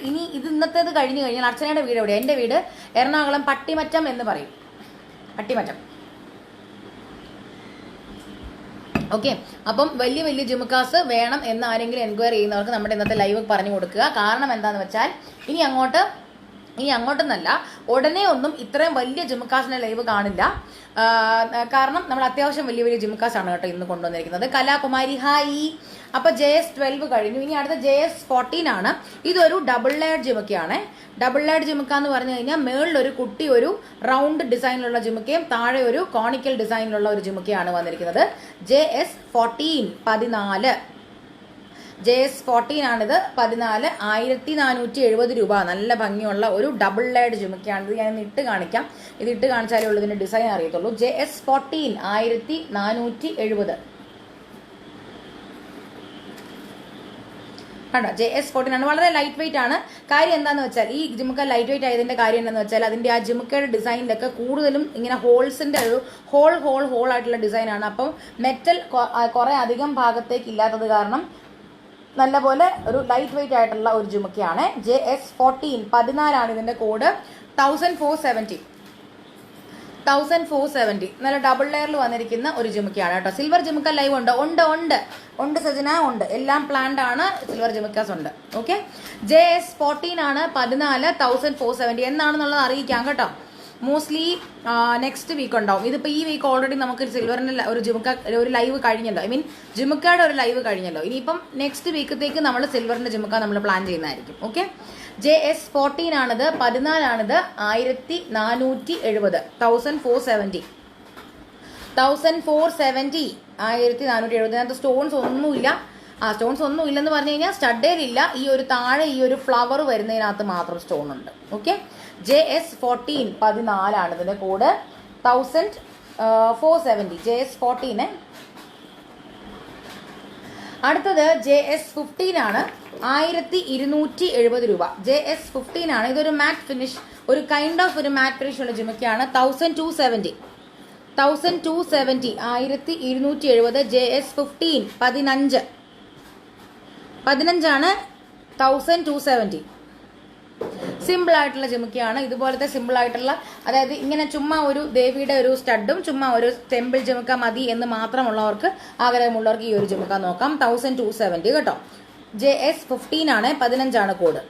Speaker 1: ഇന്നത്തേത് കഴിഞ്ഞ് കഴിഞ്ഞാൽ അർച്ചനയുടെ വീട് എവിടെയാണ്? എൻ്റെ വീട് എറണാകുളം പട്ടിമറ്റം എന്ന് പറയും. പട്ടിമറ്റം ഓക്കെ, അപ്പം വലിയ വലിയ ജിമുക്കാസ് വേണം എന്ന് ആരെങ്കിലും എൻക്വയറി ചെയ്യുന്നവർക്ക് നമ്മുടെ ഇന്നത്തെ ലൈവ് പറഞ്ഞു കൊടുക്കുക. കാരണം എന്താണെന്ന് വെച്ചാൽ ഇനി അങ്ങോട്ടെന്നല്ല, ഉടനെ ഒന്നും ഇത്രയും വലിയ ജിമുക്കാസിന്റെ ലൈവ് കാണില്ല. കാരണം നമ്മൾ അത്യാവശ്യം വലിയ വലിയ ജിമുക്കാസാണ് കേട്ടോ ഇന്ന് കൊണ്ടുവന്നിരിക്കുന്നത്. കലാകുമാരി ഹായ്. അപ്പൊ JS12 കഴിഞ്ഞു. ഇനി അടുത്ത JS14 ആണ്. ഇതൊരു ഡബിൾ ലെയർഡ് ജിമുക്കയാണ്. ഡബിൾ ലെയർഡ് ജിമുക്ക എന്ന് പറഞ്ഞു കഴിഞ്ഞാൽ മേളിൽ ഒരു കുട്ടി ഒരു റൗണ്ട് ഡിസൈനിലുള്ള ജിമുക്കയും താഴെ ഒരു കോണിക്കൽ ഡിസൈനിലുള്ള ഒരു ജിമുക്കയാണ് വന്നിരിക്കുന്നത്. JS14 14. JS14 ആണിത്. 14 1470 രൂപ. നല്ല ഭംഗിയുള്ള ഒരു ഡബിൾ ലെയർഡ് ജിമുക്കയാണ്. ഇത് ഞാൻ ഇട്ട് കാണിക്കാം. ഇത് ഇട്ട് കാണിച്ചാലേ ഉള്ളൂ ഇതിന്റെ ഡിസൈൻ അറിയത്തുള്ളൂ. JS14 1470 കണ്ടോ. JS14 ആണ്. വളരെ ലൈറ്റ് വെയിറ്റ് ആണ്. കാര്യം എന്താന്ന് വെച്ചാൽ ഈ ജിമുക്ക ലൈറ്റ് വെയിറ്റ് ആയതിന്റെ കാര്യം എന്താണെന്ന് വെച്ചാൽ അതിന്റെ ആ ജിമുക്കയുടെ ഡിസൈനിലൊക്കെ കൂടുതലും ഇങ്ങനെ ഹോൾസിന്റെ ഒരു ഹോൾ ആയിട്ടുള്ള ഡിസൈനാണ്. അപ്പം മെറ്റൽ കുറെ അധികം ഭാഗത്തേക്ക് ഇല്ലാത്തത് കാരണം നല്ലപോലെ ഒരു ലൈറ്റ് വെയിറ്റ് ആയിട്ടുള്ള ഒരു ജിമുക്കയാണ്. JS14 14 ആണ് ഇതിന്റെ കോഡ്. 1470. നല്ല ഡബിൾ ലെയറിൽ വന്നിരിക്കുന്ന ഒരു ജിമുക്കയാണ് കേട്ടോ. സിൽവർ ജിമുക്ക ലൈവ് ഉണ്ട് സജന ഉണ്ട്. എല്ലാം പ്ലാൻഡ് ആണ്. സിൽവർ ജിമുക്കാസ് ഉണ്ട്. ഓക്കെ, JS14 ആണ്. 14 1470 എന്നാണെന്നുള്ളത് അറിയിക്കാം കേട്ടോ. മോസ്റ്റ്ലി നെക്സ്റ്റ് വീക്ക് ഉണ്ടാവും. ഇതിപ്പോൾ ഈ വീക്ക് ഓൾറെഡി നമുക്ക് സിൽവറിന്റെ ഒരു ലൈവ് കഴിഞ്ഞല്ലോ. ഐ മീൻ ജിമുക്കയുടെ ഒരു ലൈവ് കഴിഞ്ഞല്ലോ. ഇനിയിപ്പം നെക്സ്റ്റ് വീക്കത്തേക്ക് നമ്മൾ സിൽവറിന്റെ ജിമുക്ക നമ്മൾ പ്ലാൻ ചെയ്യുന്നതായിരിക്കും. ഓക്കെ, JS14 ആണിത്. 14 ആണിത്. 1470 1470 1470 അതിനകത്ത് സ്റ്റോൺസ് ഒന്നുമില്ല. സ്റ്റോൺസ് ഒന്നും ഇല്ലെന്ന് പറഞ്ഞു കഴിഞ്ഞാൽ സ്റ്റഡേലില്ല. ഈ ഒരു താഴെ ഈ ഒരു ഫ്ലവർ വരുന്നതിനകത്ത് മാത്രം സ്റ്റോൺ ഉണ്ട്. ഓക്കെ, JS14 14 ആണ് ഇതിന്റെ കോഡ്. 1470 JS14. അടുത്തത് JS15 ആണ്. 1270 രൂപ. JS15 ആണ്. ഇതൊരു മാറ്റ് ഫിനിഷ്, ഒരു കൈൻഡ് ഓഫ് ഒരു മാറ്റ് ഫിനിഷ് ഉള്ള ജിമുക്കയാണ്. 1270 1270 1270 JS15 15 ആണ്. 1270 സിമ്പിൾ ആയിട്ടുള്ള ജിമുക്കയാണ്. ഇതുപോലത്തെ സിമ്പിൾ ആയിട്ടുള്ള, അതായത് ഇങ്ങനെ ചുമ്മാ ഒരു ദേവിയുടെ ഒരു സ്റ്റഡും ചുമ്മാ ഒരു ടെമ്പിൾ ജിമുക്ക മതി എന്ന് മാത്രമുള്ളവർക്ക്, ആഗ്രഹമുള്ളവർക്ക് ഈ ഒരു ജിമുക്ക നോക്കാം. 1270 കേട്ടോ. JS15 ആണ്. 15 ആണ് കോഡ്.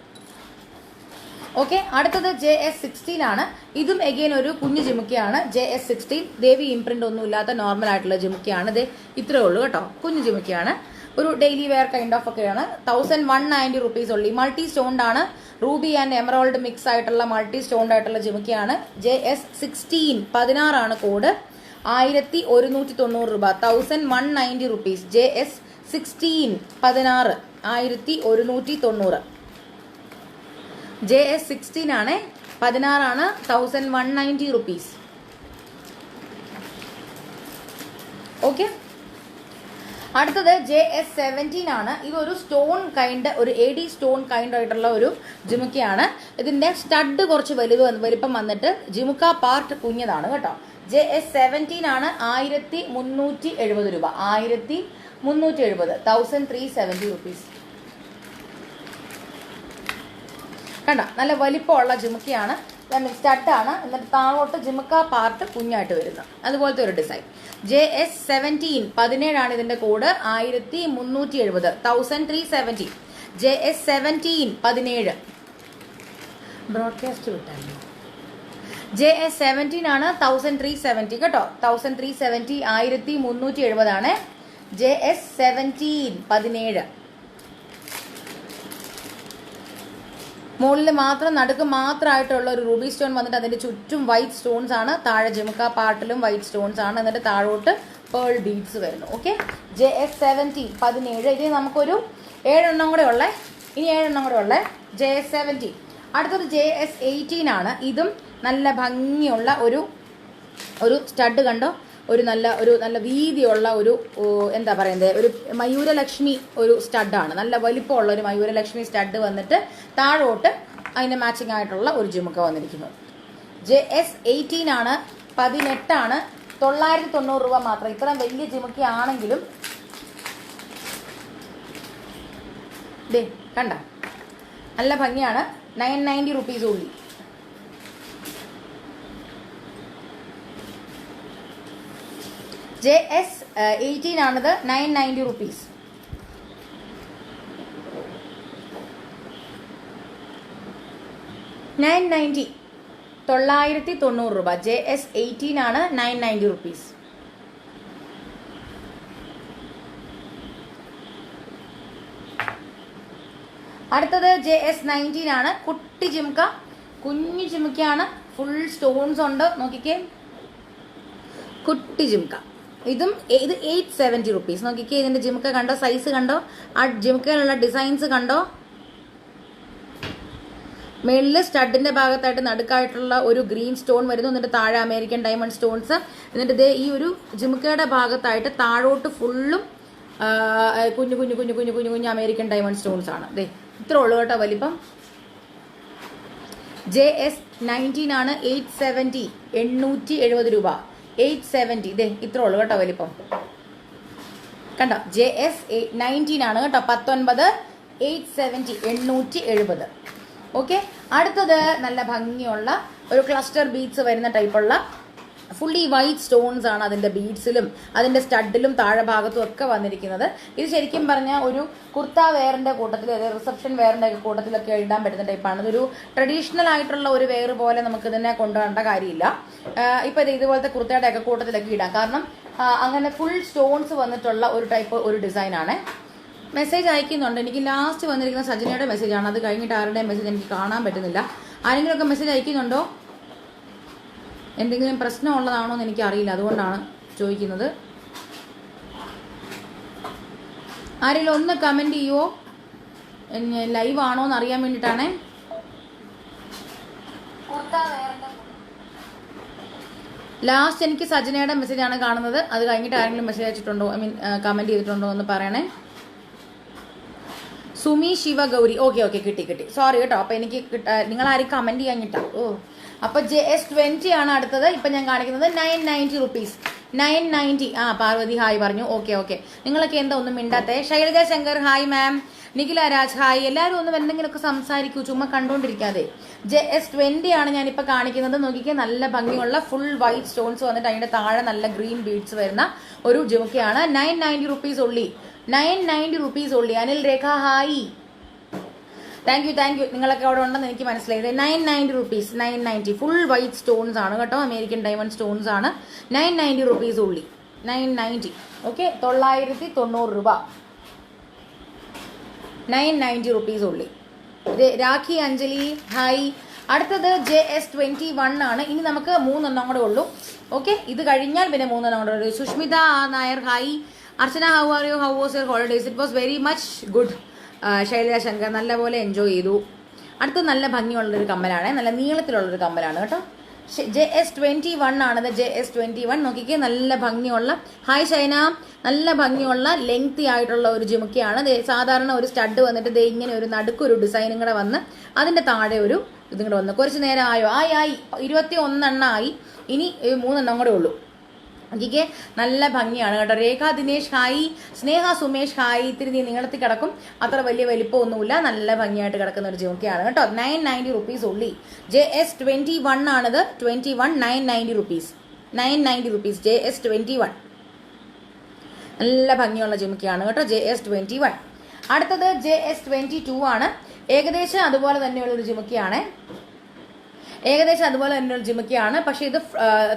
Speaker 1: ഓക്കെ, അടുത്തത് JS16 ആണ്. ഇതും എഗെയിൻ ഒരു കുഞ്ഞു ജിമുക്കയാണ്. JS16 ദേവി ഇംപ്രിന്റ് ഒന്നും ഇല്ലാത്ത നോർമൽ ആയിട്ടുള്ള ജിമുക്കയാണ്. ഇത് ഇത്രേ ഉള്ളൂ കേട്ടോ. കുഞ്ഞു ജിമുക്കയാണ്. ഒരു ഡെയിലി വെയർ കൈൻഡ് ഓഫ് ഒക്കെയാണ്. 1190 റുപ്പീസ് ഉള്ളി. മൾട്ടി സ്റ്റോൺഡ് ആണ്. റൂബി ആൻഡ് എമറോൾഡ് മിക്സ് ആയിട്ടുള്ള മൾട്ടി സ്റ്റോൺഡ് ആയിട്ടുള്ള ജിമുക്കയാണ്. JS16 16 ആണ് കോഡ്. 1190 രൂപ. 1190 റുപ്പീസ്. JS16 16 1190. JS16 ആണ്. 16 ആണ്. 1190 റുപ്പീസ്. ഓക്കെ, അടുത്തത് JS17 ആണ്. ഇതൊരു സ്റ്റോൺ കൈൻഡ്, ഒരു AD സ്റ്റോൺ കൈൻഡ് ആയിട്ടുള്ള ഒരു ജിമുക്കയാണ്. ഇതിന്റെ സ്റ്റഡ് കുറച്ച് വലിപ്പം വന്നിട്ട് ജിമുക്ക പാർട്ട് കുഞ്ഞതാണ് കേട്ടോ. JS17 ആണ്. 1370 രൂപ. 1370 1370 റുപ്പീസ്. കണ്ട, നല്ല വലിപ്പമുള്ള ജിമുക്കയാണ്. സ്റ്റഡാണ്. എന്നിട്ട് താഴോട്ട് ജിമുക്ക പാർട്ട് കുഞ്ഞായിട്ട് വരുന്നത് അതുപോലത്തെ ഒരു ഡിസൈൻ. JS17 17 ആണ് ഇതിന്റെ കോഡ്. 1370 1370. JS17 17 broadcast വിട്ടായിരുന്നു. JS17 ആണ്. 1370 കേട്ടോ. 1370 1370 ആണ്. JS17 17. മുകളിൽ മാത്രം നടുക്ക് മാത്രമായിട്ടുള്ള ഒരു റൂബി സ്റ്റോൺ വന്നിട്ട് അതിന്റെ ചുറ്റും വൈറ്റ് സ്റ്റോൺസ് ആണ്. താഴെ ജിമുക്ക പാർട്ടിലും വൈറ്റ് സ്റ്റോൺസ് ആണ്. എന്നിട്ട് താഴോട്ട് പേൾ ബീഡ്സ് വരുന്നു. Okay, JS17 17. ഇനി നമുക്കൊരു 7 എണ്ണം കൂടെ ഉള്ളേ. JS17. അടുത്തത് JS18 ആണ്. ഇതും നല്ല ഭംഗിയുള്ള ഒരു സ്റ്റഡ് കണ്ടോ. ഒരു നല്ല വീതിയുള്ള ഒരു എന്താ പറയുന്നത്, ഒരു മയൂരലക്ഷ്മി ഒരു സ്റ്റഡാണ്. നല്ല വലിപ്പമുള്ള ഒരു മയൂരലക്ഷ്മി സ്റ്റഡ് വന്നിട്ട് താഴോട്ട് അതിന് മാച്ചിങ് ആയിട്ടുള്ള ഒരു ജിമുക്ക വന്നിരിക്കുന്നു. JS18 ആണ്. 18 ആണ്. 990 രൂപ മാത്രം. ഇത്രയും വലിയ ജിമുക്ക ആണെങ്കിലും കണ്ട നല്ല ഭംഗിയാണ്. 990 റുപ്പീസ് ഉള്ളി. JS JS18 ആണത് 990 rupees. $990 രൂപ. JS18 ആണ് 990 rupees. അടുത്തത് JS19 ആണ്. കുട്ടി ജിംക, കുഞ്ഞു ജിംക്കയാണ്, ഫുൾ സ്റ്റോൺസ് ഉണ്ട്. നോക്കിക്കേ, കുട്ടി ജിംക. ഇത് 870 rupees. നോക്കിക്കേ, ഇതിന്റെ ജിംക കണ്ടോ, സൈസ് കണ്ടോ, ആ ജിംക്കയിലുള്ള ഡിസൈൻസ് കണ്ടോ. മേളിൽ സ്റ്റഡിന്റെ ഭാഗത്തായിട്ട് നടുക്കായിട്ടുള്ള ഒരു ഗ്രീൻ സ്റ്റോൺ വരുന്നു, എന്നിട്ട് താഴെ അമേരിക്കൻ ഡയമണ്ട് സ്റ്റോൺസ്, എന്നിട്ട് ഇതേ ഈ ഒരു ജിംക്കയുടെ ഭാഗത്തായിട്ട് താഴോട്ട് ഫുള്ളും കുഞ്ഞു കുഞ്ഞു കുഞ്ഞു കുഞ്ഞു കുഞ്ഞു കുഞ്ഞു അമേരിക്കൻ ഡയമണ്ട് സ്റ്റോൺസ് ആണ്. ദേ ഇത്ര ഉള്ളു കേട്ടോ വലിപ്പം. JS19 ആണ് 870 രൂപ. 870. ഇതേ ഇത്ര ഉള്ളു കേട്ടോ വലിപ്പം. കണ്ടോ, JS19 ആണ് കേട്ടോ. 19 870 870. ഓക്കെ. അടുത്തത് നല്ല ഭംഗിയുള്ള ഒരു ക്ലസ്റ്റർ ബീഡ്സ് വരുന്ന ടൈപ്പുള്ള ഫുള്ളി വൈറ്റ് സ്റ്റോൺസ് ആണ് അതിന്റെ ബീഡ്സിലും അതിന്റെ സ്റ്റഡിലും താഴെ ഭാഗത്തും ഒക്കെ വന്നിരിക്കുന്നത്. ഇത് ശരിക്കും പറഞ്ഞാൽ ഒരു കുർത്ത വെയറിന്റെ കൂട്ടത്തിൽ, അതായത് റിസപ്ഷൻ വെയറിന്റെ കൂട്ടത്തിലൊക്കെ ഇടാൻ പറ്റുന്ന ടൈപ്പാണ്. ഇതൊരു ട്രഡീഷണൽ ആയിട്ടുള്ള ഒരു വെയർ പോലെ നമുക്ക് ഇതിനെ കൊണ്ടുവരേണ്ട കാര്യമില്ല. ഇപ്പൊ ഇതുപോലത്തെ കുർത്തയുടെ ഒക്കെ കൂട്ടത്തിലൊക്കെ ഇടാം. കാരണം അങ്ങനെ ഫുൾ സ്റ്റോൺസ് വന്നിട്ടുള്ള ഒരു ടൈപ്പ് ഒരു ഡിസൈൻ ആണ്. മെസ്സേജ് അയക്കുന്നുണ്ട്. എനിക്ക് ലാസ്റ്റ് വന്നിരിക്കുന്ന സജനയുടെ മെസ്സേജാണ്. അത് കഴിഞ്ഞിട്ട് ആരുടെയും മെസ്സേജ് എനിക്ക് കാണാൻ പറ്റുന്നില്ല. ആരെങ്കിലുമൊക്കെ മെസ്സേജ് അയക്കുന്നുണ്ടോ? എന്തെങ്കിലും പ്രശ്നമുള്ളതാണോ എന്ന് എനിക്കറിയില്ല, അതുകൊണ്ടാണ് ചോദിക്കുന്നത്. ആരെങ്കിലും ഒന്ന് കമൻറ്റ് ചെയ്യുമോ, ലൈവ് ആണോ എന്ന് അറിയാൻ വേണ്ടിയിട്ടാണേ. ലാസ്റ്റ് എനിക്ക് സജനയുടെ മെസ്സേജാണ് കാണുന്നത്. അത് കഴിഞ്ഞിട്ട് ആരെങ്കിലും മെസ്സേജ് അയച്ചിട്ടുണ്ടോ, കമൻറ്റ് ചെയ്തിട്ടുണ്ടോ എന്ന് പറയണേ. സുമി ശിവഗൗരി. ഓക്കെ കിട്ടി. സോറി കേട്ടോ. അപ്പൊ എനിക്ക് നിങ്ങൾ ആരും കമന്റ് ചെയ്യാൻ അപ്പൊ JS20 ആണ് അടുത്തത്. ഇപ്പൊ ഞാൻ കാണിക്കുന്നത് 990 rupees. 990. പാർവതി ഹായ് പറഞ്ഞു. ഓക്കെ. നിങ്ങളൊക്കെ എന്താ ഒന്നും മിണ്ടാത്തേ? Shailaja Shankar hi ma'am. Nikhila Raj hi. എല്ലാവരും ഒന്നും എന്തെങ്കിലുമൊക്കെ സംസാരിക്കൂ, ചുമ്മാ കണ്ടോണ്ടിരിക്കാതെ. JS20 ആണ് ഞാനിപ്പോ കാണിക്കുന്നത്. നോക്കിക്കേ, നല്ല ഭംഗിയുള്ള ഫുൾ വൈറ്റ് സ്റ്റോൺസ് വന്നിട്ട് അതിന്റെ താഴെ നല്ല ഗ്രീൻ ബീഡ്സ് വരുന്ന ഒരു ജിമുക്കയാണ്. 990 rupees ഉള്ളി. 990 rupees ഉള്ളി. അനിൽ രേഖ ഹായ്. Thank you. നിങ്ങളൊക്കെ അവിടെ ഉണ്ടെന്ന് എനിക്ക് മനസ്സിലായത്. 990 rupees. 990 ഫുൾ വൈറ്റ് സ്റ്റോൺസ് ആണ് കേട്ടോ. അമേരിക്കൻ ഡയമണ്ട് സ്റ്റോൺസ് ആണ്. 990 rupees ഉള്ളി. 990. ഓക്കെ. 990 രൂപ. 990 rupees ഉള്ളി. രാഖി അഞ്ജലി ഹായ്. അടുത്തത് JS21 ആണ്. ഇനി നമുക്ക് 3 എണ്ണം കൂടെ ഉള്ളൂ. ഓക്കെ. ഇത് കഴിഞ്ഞാൽ പിന്നെ 3 എണ്ണം കൂടെ ഉള്ളൂ. Sushmita Nair hi. Archana how are U? How was your holidays? It was very much good. Shailaja Shankar നല്ലപോലെ എൻജോയ് ചെയ്തു. അടുത്ത നല്ല ഭംഗിയുള്ളൊരു കമ്മലാണ്, നല്ല നീളത്തിലുള്ളൊരു കമ്മലാണ് കേട്ടോ. JS21 ആണത്. JS21 നോക്കിക്കേ, നല്ല ഭംഗിയുള്ള. ഹായ് ഷൈന. നല്ല ഭംഗിയുള്ള ലെങ്തി ആയിട്ടുള്ള ഒരു ജിമുക്കയാണ്. സാധാരണ ഒരു സ്റ്റഡ് വന്നിട്ട് ഇങ്ങനെ ഒരു നടുക്കൊരു ഡിസൈനും കൂടെ വന്ന് അതിന്റെ താഴെ ഒരു ഇതും കൂടെ വന്ന് കുറച്ച് നേരം ആയോ? ആയി 21 എണ്ണം ആയി. ഇനി 3 എണ്ണം കൂടെ ഉള്ളൂ. ഓക്കെ. നല്ല ഭംഗിയാണ് കേട്ടോ. രേഖ ദിനേശ് ഹായ്. സ്നേഹ സുമേഷ് ഹായ്. ഇത്തിരി നീളത്തിൽ കിടക്കും, അത്ര വലിയ വലിപ്പമൊന്നുമില്ല, നല്ല ഭംഗിയായിട്ട് കിടക്കുന്ന ഒരു ജിമുക്കയാണ് കേട്ടോ. 990 rupees ഉള്ളി. JS21 ആണത്. 21 990 rupees. 990 rupees. JS21 നല്ല ഭംഗിയുള്ള ജിമുക്കയാണ് കേട്ടോ. JS21. അടുത്തത് JS22 ആണ്. ഏകദേശം അതുപോലെ തന്നെയുള്ള ഒരു ജിമുക്കയാണ്. പക്ഷെ ഇത്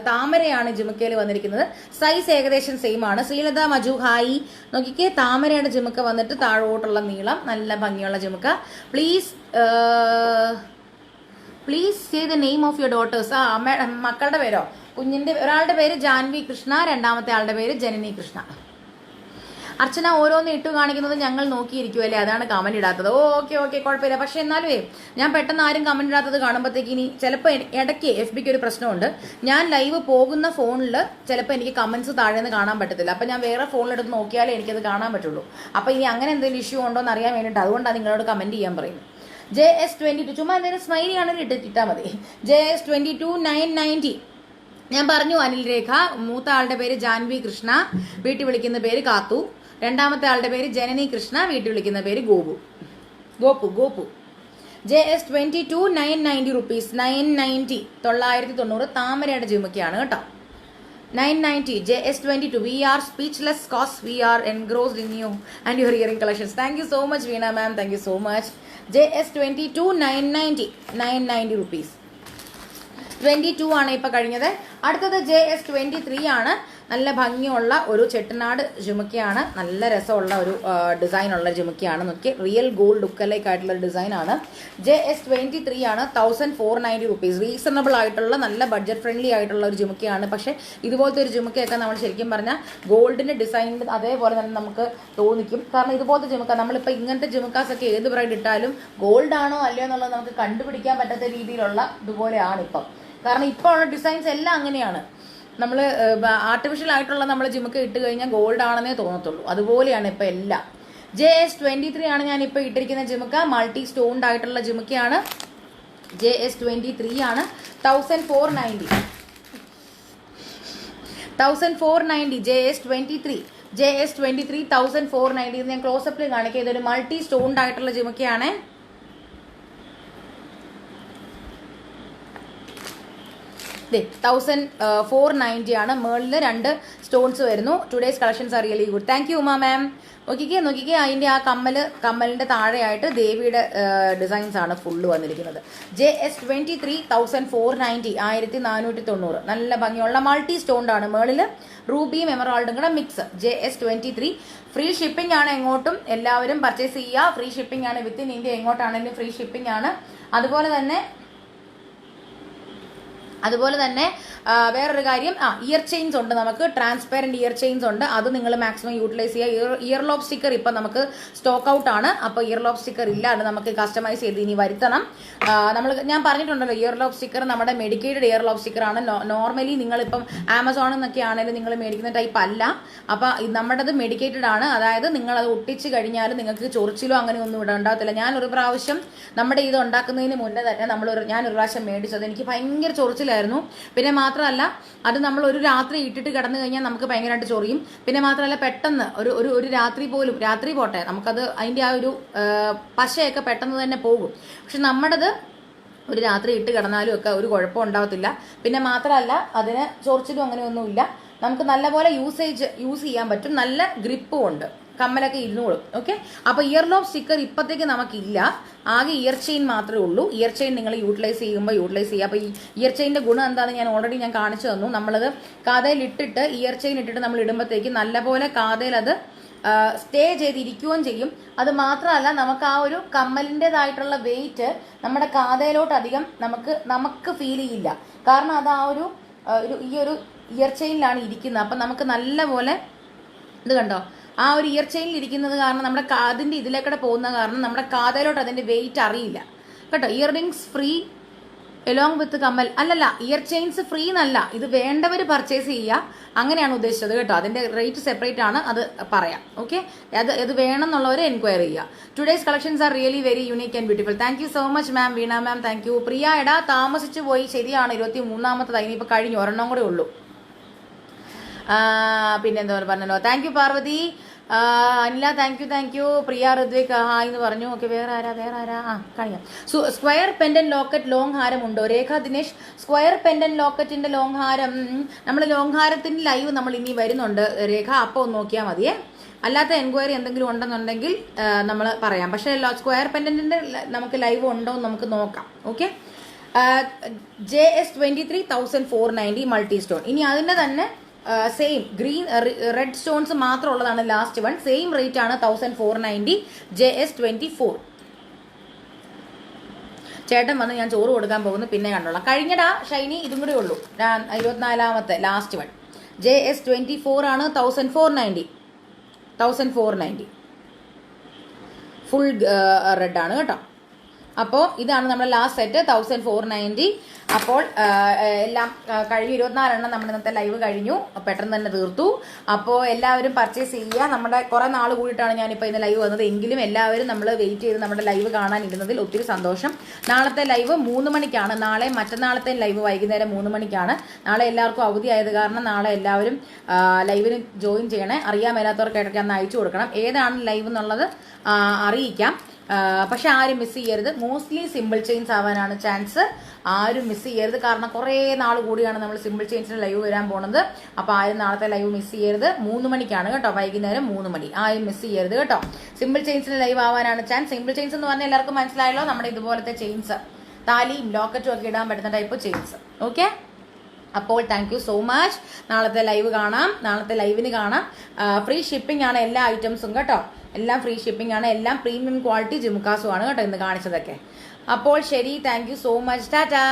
Speaker 1: താമരയാണ് ജിമുക്കയിൽ വന്നിരിക്കുന്നത്. സൈസ് ഏകദേശം സെയിം ആണ്. ശ്രീലത മജു ഹായ്. നോക്കിക്കേ, താമരയുടെ ജിമുക്ക വന്നിട്ട് താഴോട്ടുള്ള നീളം, നല്ല ഭംഗിയുള്ള ജിമുക്ക. Please say the name of your daughters. മക്കളുടെ പേരോ? കുഞ്ഞിന്റെ ഒരാളുടെ പേര് ജാൻവി കൃഷ്ണ, രണ്ടാമത്തെ ആളുടെ പേര് ജനനി കൃഷ്ണ. അർച്ചന ഓരോന്ന് ഇട്ട് കാണിക്കുന്നത് ഞങ്ങൾ നോക്കിയിരിക്കുമല്ലേ, അതാണ് കമന്റ് ഇടാത്തത്. ഓക്കെ കുഴപ്പമില്ല. പക്ഷെ എന്നാലും ഞാൻ പെട്ടെന്ന് ആരും കമന്റ് ഇടാത്തത് കാണുമ്പോഴത്തേക്ക് ഇനി ചിലപ്പോൾ ഇടയ്ക്ക് FBക്ക് ഒരു പ്രശ്നമുണ്ട്. ഞാൻ ലൈവ് പോകുന്ന ഫോണിൽ ചിലപ്പോൾ എനിക്ക് കമന്റ്സ് താഴേന്ന് കാണാൻ പറ്റത്തില്ല. അപ്പം ഞാൻ വേറെ ഫോണിലെടുത്ത് നോക്കിയാലേ എനിക്കത് കാണാൻ പറ്റുള്ളൂ. അപ്പം ഇനി അങ്ങനെ എന്തെങ്കിലും ഇഷ്യൂ ഉണ്ടോ എന്ന് അറിയാൻ വേണ്ടിയിട്ട് അതുകൊണ്ടാണ് നിങ്ങളോട് കമന്റ് ചെയ്യാൻ പറയുന്നത്. JS22 ചുമ്മാ എന്തെങ്കിലും സ്മൈലി ആണെങ്കിൽ ഇട്ടാൽ മതി. JS22 990. ഞാൻ പറഞ്ഞു അനിൽ രേഖ. മൂത്ത ആളുടെ പേര് ജാൻവി കൃഷ്ണ, വീട്ടിൽ വിളിക്കുന്ന പേര് കാത്തു. രണ്ടാമത്തെ ആളുടെ പേര് ജനനി കൃഷ്ണ, വീട്ടിൽ വിളിക്കുന്ന പേര് ഗോപു. JS22 990 rupees. 990 താമരയുടെ ജിമുക്കയാണ് കേട്ടോ. 990 JS22. We are speechless cause we are engrossed in you and your earring collections. Thank you so much, Veena ma'am. Thank you so much. JS22 990 rupees. 22 ആണ് ഇപ്പോൾ കഴിഞ്ഞത്. അടുത്തത് JS23 ആണ്. നല്ല ഭംഗിയുള്ള ഒരു ചെട്ടനാട് ജുമുക്കയാണ്. നല്ല രസമുള്ള ഒരു ഡിസൈനുള്ള ജുമുക്കയാണ്. നോക്കി റിയൽ ഗോൾഡ് ലുക്കലേക്ക് ആയിട്ടുള്ള ഡിസൈനാണ്. JS23 ആണ്. 1490 റുപ്പീസ്. റീസണബിൾ ആയിട്ടുള്ള നല്ല ബഡ്ജറ്റ് ഫ്രണ്ട്ലി ആയിട്ടുള്ള ഒരു ജുമുക്കയാണ്. പക്ഷേ ഇതുപോലത്തെ ഒരു ജുമുക്കയൊക്കെ നമ്മൾ ശരിക്കും പറഞ്ഞാൽ ഗോൾഡിൻ്റെ ഡിസൈൻ അതേപോലെ തന്നെ നമുക്ക് തോന്നിക്കും. കാരണം ഇതുപോലത്തെ ജുമുക്ക നമ്മളിപ്പോൾ ഇങ്ങനത്തെ ജുമുക്കാസൊക്കെ ഏത് ബ്രൈഡ് ഇട്ടാലും ഗോൾഡ് ആണോ അല്ലയോ എന്നുള്ളത് നമുക്ക് കണ്ടുപിടിക്കാൻ പറ്റാത്ത രീതിയിലുള്ള ഇതുപോലെയാണ് ഇപ്പം. കാരണം ഇപ്പോൾ ഉള്ള ഡിസൈൻസ് എല്ലാം അങ്ങനെയാണ്. നമ്മൾ ആർട്ടിഫിഷ്യൽ ആയിട്ടുള്ള നമ്മൾ ജിമുക്ക് ഇട്ട് കഴിഞ്ഞാൽ ഗോൾഡ് ആണെന്നേ തോന്നത്തുള്ളൂ. അതുപോലെയാണ് ഇപ്പം എല്ലാം. JS23 ആണ് ഞാൻ ഇപ്പോൾ ഇട്ടിരിക്കുന്ന ജിമുക്ക. മൾട്ടി സ്റ്റോൺഡ് ആയിട്ടുള്ള ജിമുക്കയാണ്. JS23 ആണ്. 1490 JS23 1490. ഇത് ഞാൻ ക്ലോസപ്പിൽ കാണിക്കാം. ഇതൊരു മൾട്ടി സ്റ്റോൺഡ് ആയിട്ടുള്ള ജിമുക്കയാണ്. ദേ 1490 ആണ്. മേളിൽ 2 സ്റ്റോൺസ് വരുന്നു. Today's collections are really good. Thank you Uma ma'am. നോക്കിക്കേ അതിൻ്റെ ആ കമ്മലിൻ്റെ താഴെയായിട്ട് ദേവിയുടെ ഡിസൈൻസ് ആണ് ഫുള്ള് വന്നിരിക്കുന്നത്. JS23 1490 1490. നല്ല ഭംഗിയുള്ള മൾട്ടി സ്റ്റോൺഡ് ആണ്. മേളിൽ റൂബിയും എമറാൾഡും കൂടെ മിക്സ്. JS23 ഫ്രീ ഷിപ്പിംഗ് ആണ്. എങ്ങോട്ടും എല്ലാവരും പർച്ചേസ് ചെയ്യുക. ഫ്രീ ഷിപ്പിംഗ് ആണ്. വിത്തിൻ ഇന്ത്യ എങ്ങോട്ടാണെങ്കിലും ഫ്രീ ഷിപ്പിംഗ് ആണ്. അതുപോലെ തന്നെ വേറൊരു കാര്യം, ഇയർ ചെയിൻസ് ഉണ്ട്. നമുക്ക് ട്രാൻസ്പെറൻറ്റ് ഇയർ ചെയിൻസ് ഉണ്ട്. അത് നിങ്ങൾ മാക്സിമം യൂട്ടിലൈസ് ചെയ്യുക. ഇയർ ലോബ് സ്റ്റിക്കർ ഇപ്പം നമുക്ക് സ്റ്റോക്ക് ഔട്ട് ആണ്. അപ്പോൾ ഇയർ ലോബ് സ്റ്റിക്കർ ഇല്ലാതെ നമുക്ക് കസ്റ്റമൈസ് ചെയ്ത് ഇനി വരുത്തണം. ഞാൻ പറഞ്ഞിട്ടുണ്ടല്ലോ, ഇയർ ലോബ് സ്റ്റിക്കർ നമ്മുടെ മെഡിക്കേറ്റഡ് ഇയർ ലോബ് സ്റ്റിക്കർ ആണ്. നോർമലി നിങ്ങളിപ്പം ആമസോണിൽ നിന്നൊക്കെ ആണെങ്കിലും നിങ്ങൾ മേടിക്കുന്ന ടൈപ്പ് അല്ല. അപ്പോൾ നമ്മുടേത് മെഡിക്കേറ്റഡ് ആണ്. അതായത് നിങ്ങളത് ഒട്ടിച്ച് കഴിഞ്ഞാൽ നിങ്ങൾക്ക് ചൊറിച്ചിലോ അങ്ങനെ ഒന്നും ഇവിടെ ഉണ്ടാകത്തില്ല. ഞാനൊരു പ്രാവശ്യം നമ്മുടെ ഇത് ഉണ്ടാക്കുന്നതിന് മുന്നേ തന്നെ ഞാനൊരു പ്രാവശ്യം മേടിച്ചത് എനിക്ക് ഭയങ്കര ചൊറിച്ചിലായിരുന്നു. പിന്നെ മാത്രമല്ല അത് നമ്മൾ ഒരു രാത്രി ഇട്ടിട്ട് കിടന്നു കഴിഞ്ഞാൽ നമുക്ക് ഭയങ്കരമായിട്ട് ചൊറിയും. പിന്നെ മാത്രമല്ല പെട്ടെന്ന് ഒരു രാത്രി പോട്ടെ നമുക്കത് അതിൻ്റെ ആ ഒരു പശയൊക്കെ പെട്ടെന്ന് തന്നെ പോകും. പക്ഷെ നമ്മുടേത് ഒരു രാത്രി ഇട്ട് കിടന്നാലും ഒക്കെ ഒരു കുഴപ്പം ഉണ്ടാകത്തില്ല. പിന്നെ മാത്രമല്ല അതിന് ചൊറിച്ചിലും അങ്ങനെയൊന്നുമില്ല. നമുക്ക് നല്ലപോലെ യൂസ് ചെയ്യാൻ പറ്റും. നല്ല ഗ്രിപ്പും ഉണ്ട്. കമ്മലൊക്കെ ഇരുന്നോളും. ഓക്കെ. അപ്പോൾ ഇയർ ലോബ് സ്റ്റിക്കർ ഇപ്പോഴത്തേക്ക് നമുക്കില്ല. ആകെ ഇയർ ചെയിൻ മാത്രമേ ഉള്ളൂ. ഇയർ ചെയിൻ നിങ്ങൾ യൂട്ടിലൈസ് ചെയ്യുക. അപ്പോൾ ഈ ഇയർ ചെയിൻ്റെ ഗുണം എന്താണെന്ന് ഞാൻ കാണിച്ചു തന്നു. നമ്മളത് കാതയിൽ ഇട്ടിട്ട് ഇയർ ചെയിൻ ഇട്ടിട്ട് നമ്മൾ ഇടുമ്പോഴത്തേക്ക് നല്ലപോലെ കാതയിൽ അത് സ്റ്റേ ചെയ്തിരിക്കുകയും ചെയ്യും. അത് മാത്രമല്ല നമുക്ക് ആ ഒരു കമ്മലിൻ്റെതായിട്ടുള്ള വെയിറ്റ് നമ്മുടെ കാതയിലോട്ട് അധികം നമുക്ക് ഫീൽ ചെയ്യില്ല. കാരണം അത് ആ ഈ ഒരു ഇയർ ചെയിനിലാണ് ഇരിക്കുന്നത്. അപ്പം നമുക്ക് നല്ലപോലെ ഇത് കണ്ടോ, ആ ഒരു ഇയർ ചെയിനിൽ ഇരിക്കുന്നത് കാരണം നമ്മുടെ കാതിൻ്റെ ഇതിലേക്കൂടെ പോകുന്ന കാരണം നമ്മുടെ കാതയിലോട്ട് അതിൻ്റെ വെയിറ്റ് അറിയില്ല കേട്ടോ. Year rings free along with കമ്മൽ. അല്ലല്ല, ഇയർ ചെയിൻസ് ഫ്രീ എന്നല്ല, ഇത് വേണ്ടവർ പർച്ചേസ് ചെയ്യുക, അങ്ങനെയാണ് ഉദ്ദേശിച്ചത് കേട്ടോ. അതിൻ്റെ റേറ്റ് സെപ്പറേറ്റ് ആണ്, അത് പറയാം. ഓക്കെ. ഇത് വേണമെന്നുള്ളവർ എൻക്വയറി ചെയ്യുക. Today's collections are really very unique and beautiful. Thank you so much ma'am. Veena ma'am thank you. Priya എടാ താമസിച്ചു പോയി. ശരിയാണ്, 23ാമത്തെ ഇനിയിപ്പോൾ കഴിഞ്ഞു, ഒരെണ്ണം കൂടെ ഉള്ളൂ. പിന്നെന്താ പറഞ്ഞല്ലോ. Thank you Parvathy. Anila thank you. Priya Rithvik hi എന്ന് പറഞ്ഞു. ഓക്കെ. വേറെ ആരാ കാണിക്കാം. സ്ക്വയർ പെൻഡന്റ് ലോക്കറ്റ് ലോങ് ഹാരം ഉണ്ടോ? രേഖ ദിനേശ്. സ്ക്വയർ പെൻഡന്റ് ലോക്കറ്റിന്റെ ലോങ് ഹാരം നമ്മൾ ലോങ് ഹാരത്തിന്റെ ലൈവ് നമ്മൾ ഇനി വരുന്നുണ്ട് രേഖ. അപ്പോൾ ഒന്ന് നോക്കിയാൽ മതിയേ. അല്ലാത്ത എൻക്വയറി എന്തെങ്കിലും ഉണ്ടെന്നുണ്ടെങ്കിൽ നമ്മൾ പറയാം. പക്ഷേ സ്ക്വയർ പെൻഡന്റിന്റെ നമുക്ക് ലൈവ് ഉണ്ടോ എന്ന് നമുക്ക് നോക്കാം. ഓക്കെ. JS23 1490 multi stone. ഇനി അതിന്റെ തന്നെ സെയിം ഗ്രീൻ റെഡ് സ്റ്റോൺസ് മാത്രമുള്ളതാണ് ലാസ്റ്റ് വൺ. സെയിം റേറ്റ് ആണ് 1490 JS24. ചേട്ടൻ വന്ന് ഞാൻ ചോറ് കൊടുക്കാൻ പോകുന്നു, പിന്നെ കണ്ടോളാം. കഴിഞ്ഞടാ ഷൈനി, ഇതും കൂടെ ഉള്ളൂ. 24ാമത്തെ ലാസ്റ്റ് വൺ. JS24 ആണ്. 1490 ഫുൾ റെഡ് ആണ് കേട്ടോ. അപ്പോൾ ഇതാണ് നമ്മുടെ ലാസ്റ്റ് സെറ്റ് 1490. അപ്പോൾ എല്ലാം കഴിഞ്ഞു. 24 എണ്ണം നമ്മൾ ഇന്നത്തെ ലൈവ് കഴിഞ്ഞു, പെട്ടെന്ന് തന്നെ തീർത്തു. അപ്പോൾ എല്ലാവരും പർച്ചേസ് ചെയ്യുക. നമ്മുടെ കുറേ നാൾ കൂടിയിട്ടാണ് ഞാനിപ്പോൾ ഇന്ന് ലൈവ് വന്നത്. എങ്കിലും എല്ലാവരും നമ്മൾ വെയിറ്റ് ചെയ്ത് നമ്മുടെ ലൈവ് കാണാനിരുന്നതിൽ ഒത്തിരി സന്തോഷം. നാളത്തെ ലൈവ് 3 മണിക്കാണ്. നാളെ മറ്റന്നാളത്തെ ലൈവ് വൈകുന്നേരം 3 മണിക്കാണ്. നാളെ എല്ലാവർക്കും അവധിയായത് കാരണം നാളെ എല്ലാവരും ലൈവിന് ജോയിൻ ചെയ്യണേ. അറിയാൻ മേലാത്തവർക്കായിട്ടൊക്കെ അന്ന് അയച്ചു കൊടുക്കണം. ഏതാണ് ലൈവ് എന്നുള്ളത് അറിയിക്കാം. പക്ഷെ ആരും മിസ് ചെയ്യരുത്. മോസ്റ്റ്ലി സിമ്പിൾ ചെയിൻസ് ആവാനാണ് ചാൻസ്. ആരും മിസ് ചെയ്യരുത്. കാരണം കുറേ നാൾ കൂടിയാണ് നമ്മൾ സിമ്പിൾ ചെയിൻസിന് ലൈവ് വരാൻ പോണത്. അപ്പോൾ ആരും നാളത്തെ ലൈവ് മിസ് ചെയ്യരുത്. 3 മണിക്കാണ് കേട്ടോ, വൈകുന്നേരം 3 മണി. ആരും മിസ് ചെയ്യരുത് കേട്ടോ. സിമ്പിൾ ചെയിൻസിന് ലൈവ് ആവാനാണ് ചാൻസ്. സിമ്പിൾ ചെയിൻസ് എന്ന് പറഞ്ഞാൽ എല്ലാവർക്കും മനസ്സിലായല്ലോ, നമ്മുടെ ഇതുപോലത്തെ ചെയിൻസ്, താലിയും ലോക്കറ്റും ഒക്കെ ഇടാൻ പറ്റുന്ന ടൈപ്പ് ചെയിൻസ്. ഓക്കെ, അപ്പോൾ താങ്ക് യു സോ മച്ച്. നാളത്തെ ലൈവ് കാണാം, നാളത്തെ ലൈവിന് കാണാം. ഫ്രീ ഷിപ്പിംഗ് ആണ് എല്ലാ ഐറ്റംസും കേട്ടോ, എല്ലാം ഫ്രീ ഷിപ്പിംഗ് ആണ്, എല്ലാം പ്രീമിയം ക്വാളിറ്റി ജിമുക്കാസും ആണ് കേട്ടോ ഇന്ന് കാണിച്ചതൊക്കെ. അപ്പോൾ ശരി, thank you so much, Tata.